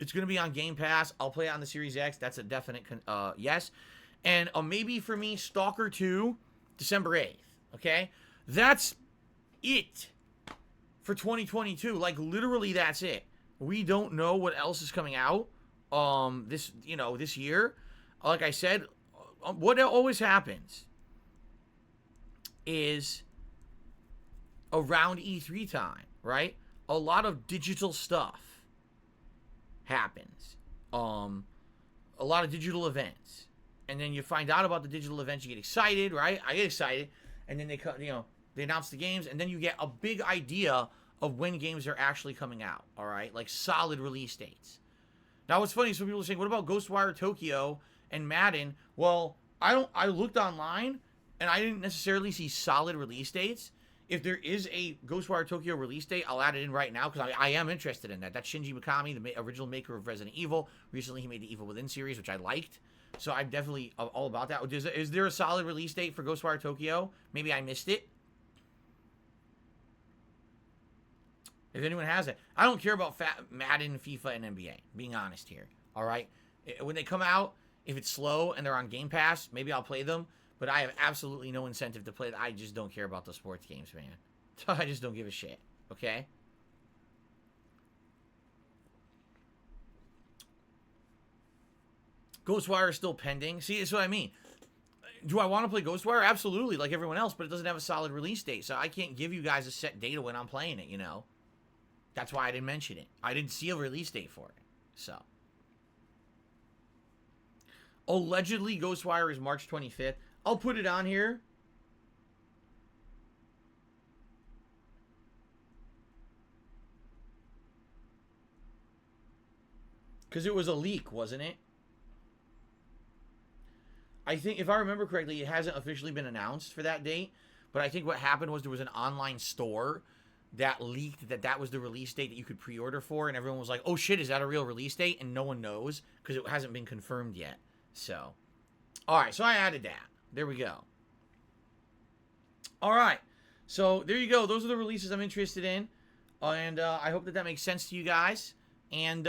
It's going to be on Game Pass. I'll play it on the Series X. That's a definite yes. And maybe for me, Stalker 2, December 8th. Okay? That's it for 2022. Like, literally, that's it. We don't know what else is coming out this year. Like I said, what always happens is around E3 time, right? A lot of digital stuff happens. A lot of digital events. And then you find out about the digital events, you get excited, right? I get excited. And then they announce the games, and then you get a big idea of when games are actually coming out, all right? Like solid release dates. Now, what's funny, some people are saying, what about Ghostwire Tokyo and Madden? Well, I looked online, and I didn't necessarily see solid release dates. If there is a Ghostwire Tokyo release date, I'll add it in right now, because I am interested in that. That's Shinji Mikami, the original maker of Resident Evil. Recently, he made the Evil Within series, which I liked. So I'm definitely all about that. Is there a solid release date for Ghostwire Tokyo? Maybe I missed it. If anyone has it. I don't care about Madden, FIFA, and NBA. Being honest here. Alright? When they come out, if it's slow and they're on Game Pass, maybe I'll play them. But I have absolutely no incentive to play. I just don't care about the sports games, man. I just don't give a shit. Okay? Ghostwire is still pending. See, that's what I mean. Do I want to play Ghostwire? Absolutely, like everyone else, but it doesn't have a solid release date. So I can't give you guys a set date of when I'm playing it, you know? That's why I didn't mention it. I didn't see a release date for it. So. Allegedly, Ghostwire is March 25th. I'll put it on here. Because it was a leak, wasn't it? I think, if I remember correctly, it hasn't officially been announced for that date. But I think what happened was there was an online store that leaked that was the release date that you could pre-order for. And everyone was like, oh shit, is that a real release date? And no one knows because it hasn't been confirmed yet. So, alright, so I added that. There we go. Alright, so there you go. Those are the releases I'm interested in. And I hope that makes sense to you guys. And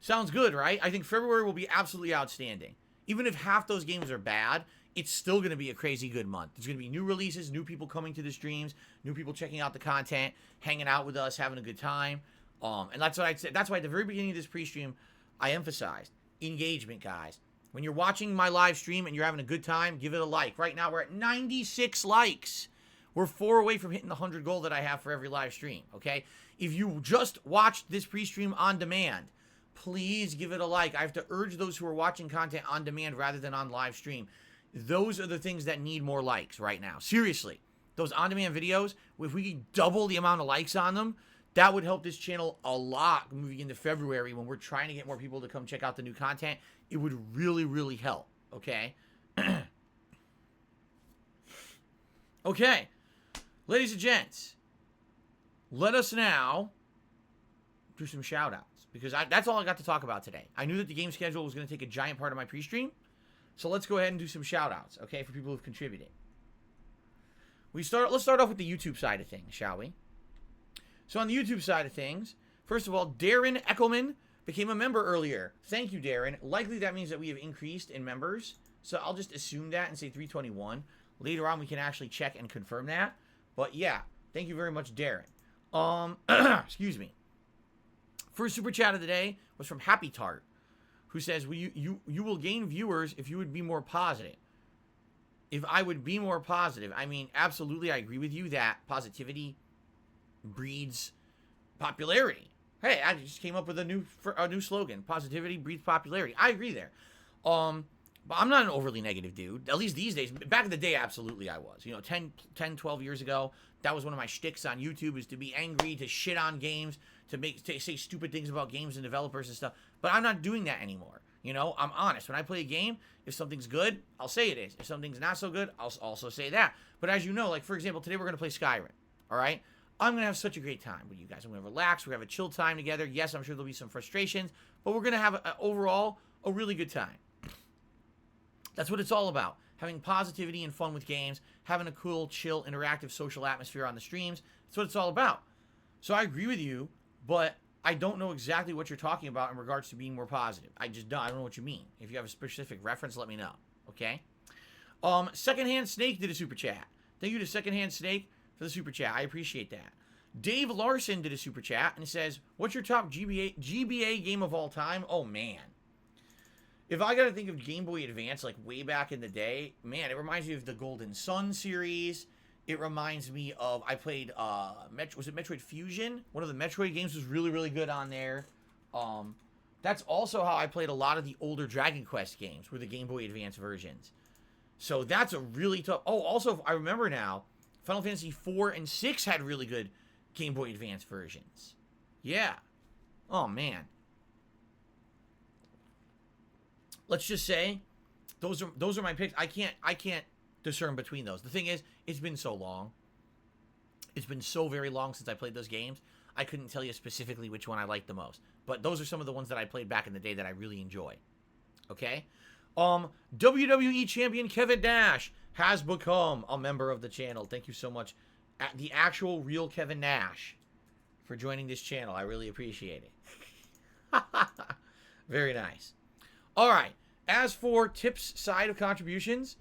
sounds good, right? I think February will be absolutely outstanding. Even if half those games are bad, it's still going to be a crazy good month. There's going to be new releases, new people coming to the streams, new people checking out the content, hanging out with us, having a good time. And that's what I'd say. That's why at the very beginning of this pre-stream, I emphasized engagement, guys. When you're watching my live stream and you're having a good time, give it a like. Right now, we're at 96 likes. We're 4 away from hitting the 100 goal that I have for every live stream, okay? If you just watched this pre-stream on demand, please give it a like. I have to urge those who are watching content on demand rather than on live stream. Those are the things that need more likes right now. Seriously. Those on-demand videos, if we could double the amount of likes on them, that would help this channel a lot moving into February when we're trying to get more people to come check out the new content. It would really, really help. Okay? Okay. Ladies and gents, let us now do some shout outs because that's all I got to talk about today. I knew that the game schedule was going to take a giant part of my pre-stream. So let's go ahead and do some shout outs, okay, for people who've contributed. Let's start off with the YouTube side of things, shall we? So on the YouTube side of things, first of all, Darren Eckelman became a member earlier. Thank you, Darren. Likely that means that we have increased in members. So I'll just assume that and say 321. Later on, we can actually check and confirm that. But yeah, thank you very much, Darren. Excuse me. First super chat of the day was from Happy Tart, who says, you will gain viewers if you would be more positive. If I would be more positive, I mean, absolutely, I agree with you that positivity breeds popularity. Hey, I just came up with a new slogan. Positivity breeds popularity. I agree there. But I'm not an overly negative dude. At least these days. Back in the day, absolutely I was. You know, 10, 12 years ago, that was one of my shticks on YouTube, is to be angry, to shit on games, to say stupid things about games and developers and stuff. But I'm not doing that anymore. You know, I'm honest. When I play a game, if something's good, I'll say it is. If something's not so good, I'll also say that. But as you know, like, for example, today we're going to play Skyrim. All right? I'm going to have such a great time with you guys. I'm going to relax. We're going to have a chill time together. Yes, I'm sure there'll be some frustrations, but we're going to have, overall, a really good time. That's what it's all about. Having positivity and fun with games, having a cool, chill, interactive, social atmosphere on the streams. That's what it's all about. So I agree with you, but I don't know exactly what you're talking about in regards to being more positive. I don't know what you mean. If you have a specific reference, let me know. Okay? Secondhand Snake did a super chat. Thank you to Secondhand Snake for the super chat. I appreciate that. Dave Larson did a super chat and says, what's your top GBA game of all time? Oh, man. If I got to think of Game Boy Advance, like way back in the day, man, it reminds me of the Golden Sun series. It reminds me of, I played, was it Metroid Fusion? One of the Metroid games was really, really good on there. That's also how I played a lot of the older Dragon Quest games, were the Game Boy Advance versions. So that's a really tough... Oh, also, I remember now, Final Fantasy 4 and 6 had really good Game Boy Advance versions. Yeah. Oh, man. Let's just say, those are my picks. I can't discern between those. The thing is, it's been so long. It's been so very long since I played those games. I couldn't tell you specifically which one I liked the most. But those are some of the ones that I played back in the day that I really enjoy. Okay? WWE Champion Kevin Nash has become a member of the channel. Thank you so much. The actual real Kevin Nash for joining this channel. I really appreciate it. Very nice. All right. As for tips side of contributions,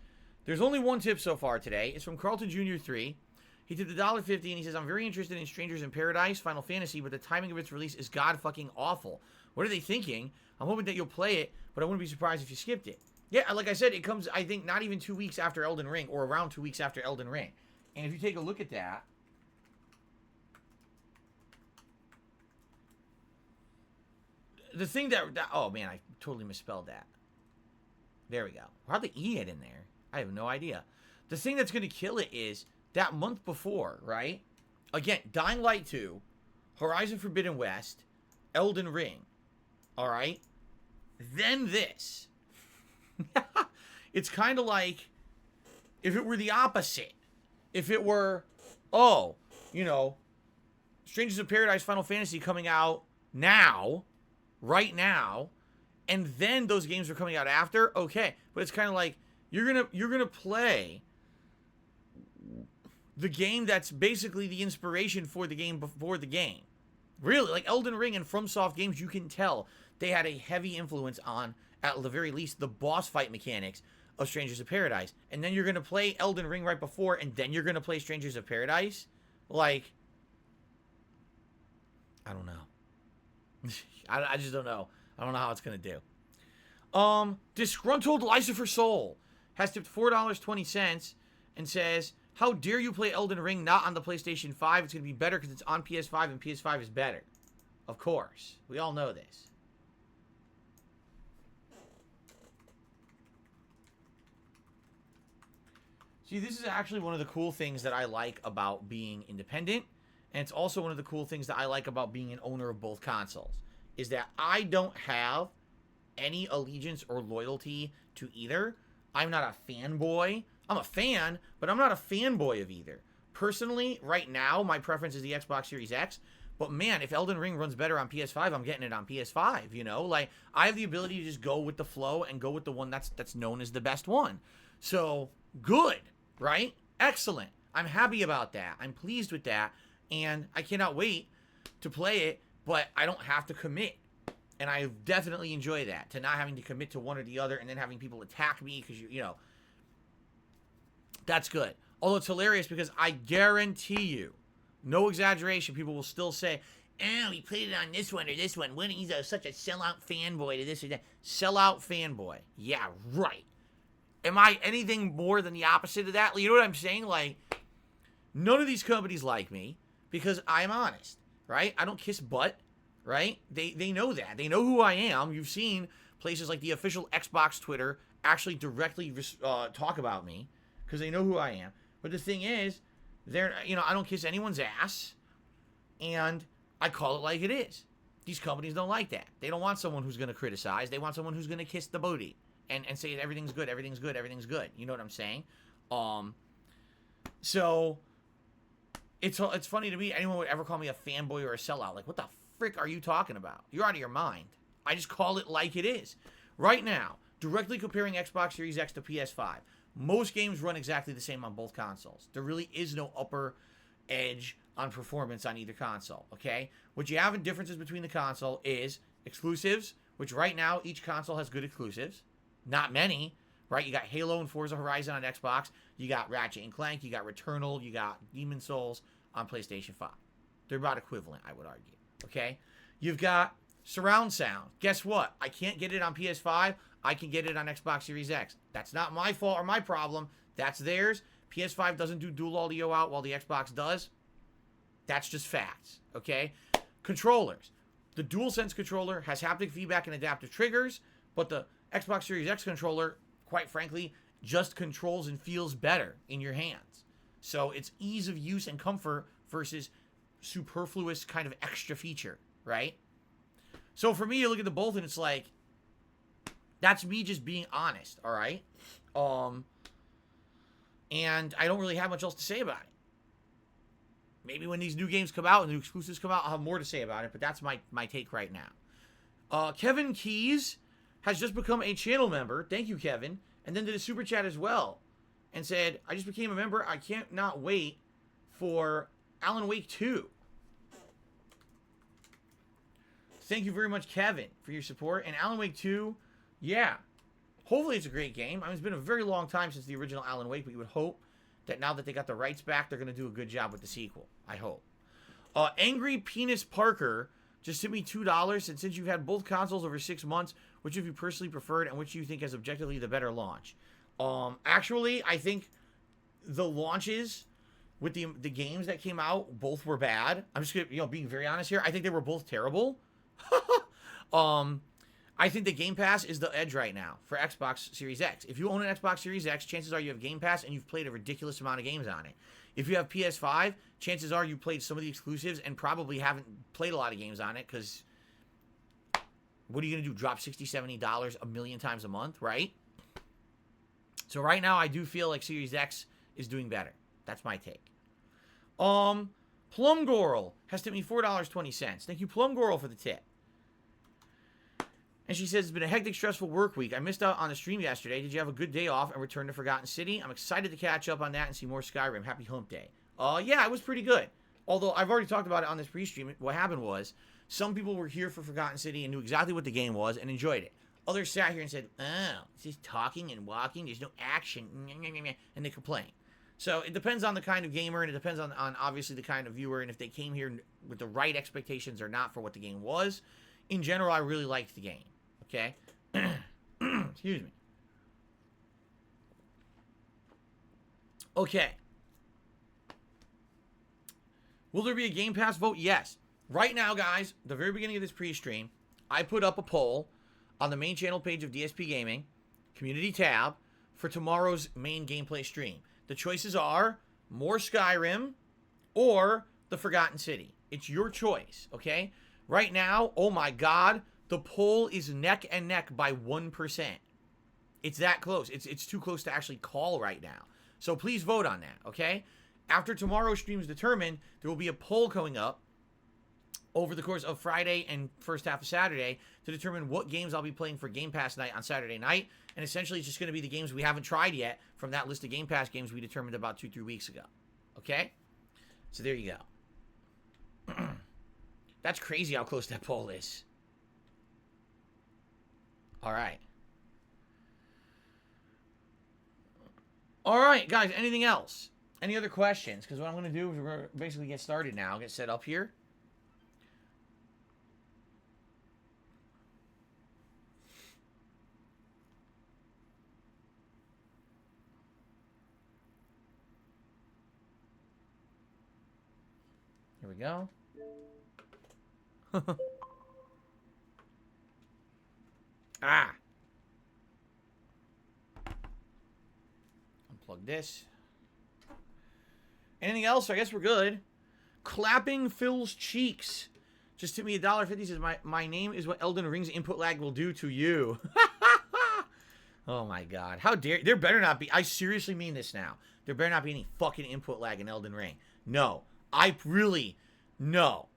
there's only one tip so far today. It's from Carlton Jr. 3. He did the $1.50 and he says, I'm very interested in Strangers in Paradise, Final Fantasy, but the timing of its release is god fucking awful. What are they thinking? I'm hoping that you'll play it, but I wouldn't be surprised if you skipped it. Yeah, like I said, it comes, I think, not even 2 weeks after Elden Ring, or around 2 weeks after Elden Ring. And if you take a look at that, the thing that oh man, I totally misspelled that. There we go. How'd the E get in there? I have no idea. The thing that's going to kill it is that month before, right? Again, Dying Light 2, Horizon Forbidden West, Elden Ring. All right? Then this. It's kind of like if it were the opposite. If it were, oh, you know, Strangers of Paradise, Final Fantasy coming out now, right now, and then those games are coming out after, okay. But it's kind of like you're gonna play the game that's basically the inspiration for the game before the game. Really, like Elden Ring and FromSoft games, you can tell they had a heavy influence on, at the very least, the boss fight mechanics of Strangers of Paradise. And then you're going to play Elden Ring right before, and then you're going to play Strangers of Paradise? Like, I don't know. I just don't know. I don't know how it's going to do. Disgruntled Lucifer Soul has tipped $4.20 and says, how dare you play Elden Ring not on the PlayStation 5? It's going to be better because it's on PS5 and PS5 is better. Of course. We all know this. See, this is actually one of the cool things that I like about being independent. And it's also one of the cool things that I like about being an owner of both consoles. Is that I don't have any allegiance or loyalty to either. I'm not a fanboy. I'm a fan, but I'm not a fanboy of either. Personally, right now, my preference is the Xbox Series X. But man, if Elden Ring runs better on PS5, I'm getting it on PS5, you know? Like, I have the ability to just go with the flow and go with the one that's known as the best one. So, good, right? Excellent. I'm happy about that. I'm pleased with that. And I cannot wait to play it, but I don't have to commit. And I definitely enjoy that, to not having to commit to one or the other and then having people attack me because, you know, that's good. Although it's hilarious because I guarantee you, no exaggeration, people will still say, oh, he played it on this one or this one. When he's such a sellout fanboy to this or that. Sellout fanboy. Yeah, right. Am I anything more than the opposite of that? You know what I'm saying? Like, none of these companies like me because I'm honest, right? I don't kiss butt, right? They know that. They know who I am. You've seen places like the official Xbox Twitter actually directly talk about me because they know who I am. But the thing is, I don't kiss anyone's ass, and I call it like it is. These companies don't like that. They don't want someone who's going to criticize. They want someone who's going to kiss the booty and say everything's good, everything's good, everything's good. You know what I'm saying? So it's funny to me. Anyone would ever call me a fanboy or a sellout. Like, what the frick are you talking about? You're out of your mind. I just call it like it is. Right now, directly comparing Xbox Series X to PS5. Most games run exactly the same on both consoles. There really is no upper edge on performance on either console, okay? What you have in differences between the console is exclusives, which right now each console has good exclusives. Not many, right? You got Halo and Forza Horizon on Xbox. You got Ratchet and Clank. You got Returnal. You got Demon's Souls on PlayStation 5. They're about equivalent, I would argue, okay? You've got surround sound. Guess what? I can't get it on PS5. I can get it on Xbox Series X. That's not my fault or my problem. That's theirs. PS5 doesn't do dual audio out while the Xbox does. That's just facts, okay? Controllers. The DualSense controller has haptic feedback and adaptive triggers, but the Xbox Series X controller, quite frankly, just controls and feels better in your hands. So it's ease of use and comfort versus superfluous kind of extra feature, right? So for me, you look at the both and it's like, that's me just being honest, all right? And I don't really have much else to say about it. Maybe when these new games come out and new exclusives come out, I'll have more to say about it, but that's my take right now. Kevin Keys has just become a channel member. Thank you, Kevin. And then did a super chat as well. And said, I just became a member. I can't not wait for Alan Wake 2. Thank you very much, Kevin, for your support. And Alan Wake 2... yeah, hopefully it's a great game. I mean, it's been a very long time since the original Alan Wake, but you would hope that now that they got the rights back, they're going to do a good job with the sequel. I hope. Angry Penis Parker just sent me $2, and since you've had both consoles over 6 months, which have you personally preferred and which do you think is objectively the better launch? Actually, I think the launches with the games that came out, both were bad. I'm just gonna, being very honest here. I think they were both terrible. I think the Game Pass is the edge right now for Xbox Series X. If you own an Xbox Series X, chances are you have Game Pass and you've played a ridiculous amount of games on it. If you have PS5, chances are you played some of the exclusives and probably haven't played a lot of games on it because what are you going to do? Drop $60, $70 a million times a month, right? So right now, I do feel like Series X is doing better. That's my take. Plumgorl has tipped me $4.20. Thank you, Plumgorl, for the tip. And she says, it's been a hectic, stressful work week. I missed out on the stream yesterday. Did you have a good day off and return to Forgotten City? I'm excited to catch up on that and see more Skyrim. Happy hump day. Yeah, it was pretty good. Although, I've already talked about it on this pre-stream. What happened was, some people were here for Forgotten City and knew exactly what the game was and enjoyed it. Others sat here and said, oh, it's just talking and walking. There's no action. And they complained. So, it depends on the kind of gamer, and it depends on obviously the kind of viewer, and if they came here with the right expectations or not for what the game was. In general, I really liked the game. Okay? Excuse me. Okay. Will there be a Game Pass vote? Yes. Right now, guys, the very beginning of this pre-stream, I put up a poll on the main channel page of DSPGaming, community tab, for tomorrow's main gameplay stream. The choices are more Skyrim or the Forgotten City. It's your choice, okay? Right now, oh my god, the poll is neck and neck by 1%. It's that close. It's too close to actually call right now. So please vote on that, okay? After tomorrow's stream is determined, there will be a poll going up over the course of Friday and first half of Saturday to determine what games I'll be playing for Game Pass night on Saturday night. And essentially, it's just going to be the games we haven't tried yet from that list of Game Pass games we determined about 2-3 weeks ago. Okay? So there you go. That's crazy how close that poll is. All right. All right, guys, anything else? Any other questions? Because what I'm going to do is we're going to basically get started now. Get set up here. Here we go. Ah. Unplug this. Anything else? I guess we're good. Clapping Phil's cheeks. Just tip me $1.50. Says my name is what Elden Ring's input lag will do to you. Oh my god. How dare... There better not be... I seriously mean this now. There better not be any fucking input lag in Elden Ring. No. No.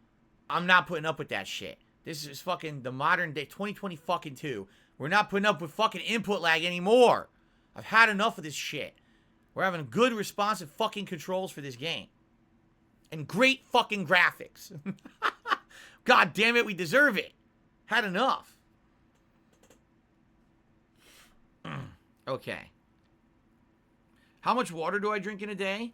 I'm not putting up with that shit. This is fucking the modern day 2020 fucking 2. We're not putting up with fucking input lag anymore. I've had enough of this shit. We're having good responsive fucking controls for this game. And great fucking graphics. God damn it, we deserve it. Had enough. Okay. How much water do I drink in a day?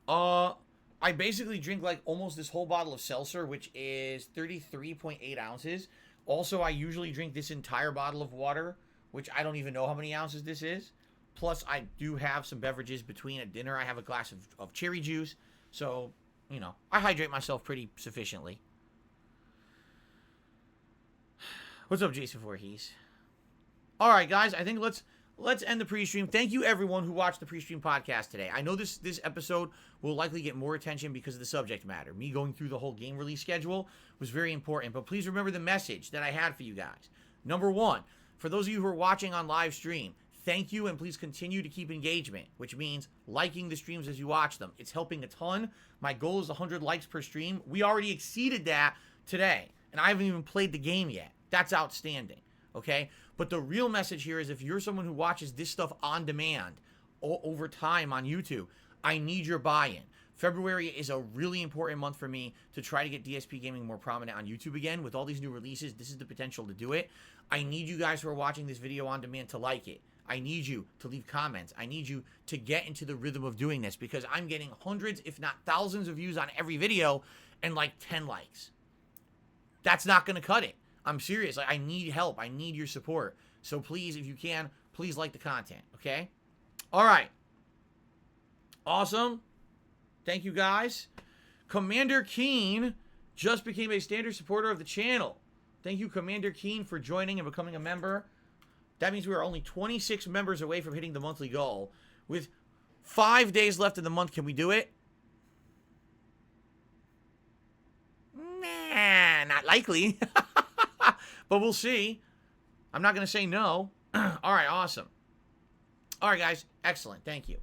I basically drink like almost this whole bottle of seltzer, which is 33.8 ounces. Also, I usually drink this entire bottle of water, which I don't even know how many ounces this is. Plus, I do have some beverages between at dinner. I have a glass of cherry juice. So, you know, I hydrate myself pretty sufficiently. What's up, Jason Voorhees? All right, guys, I think let's end the pre-stream. Thank you, everyone who watched the pre-stream podcast today. I know this episode will likely get more attention because of the subject matter. Me going through the whole game release schedule was very important. But please remember the message that I had for you guys. Number one, for those of you who are watching on live stream, thank you, and please continue to keep engagement, which means liking the streams as you watch them. It's helping a ton. My goal is 100 likes per stream. We already exceeded that today, and I haven't even played the game yet. That's outstanding, okay? But the real message here is if you're someone who watches this stuff on demand over time on YouTube, I need your buy-in. February is a really important month for me to try to get DSP Gaming more prominent on YouTube again. With all these new releases, this is the potential to do it. I need you guys who are watching this video on demand to like it. I need you to leave comments. I need you to get into the rhythm of doing this because I'm getting hundreds, if not thousands of views on every video and like 10 likes. That's not going to cut it. I'm serious. Like, I need help. I need your support. So please, if you can, please like the content, okay? All right. Awesome. Thank you, guys. Commander Keen just became a standard supporter of the channel. Thank you, Commander Keen, for joining and becoming a member. That means we are only 26 members away from hitting the monthly goal. With 5 days left in the month, can we do it? Nah, not likely. But we'll see. I'm not going to say no. All right, awesome. All right, guys. Excellent. Thank you.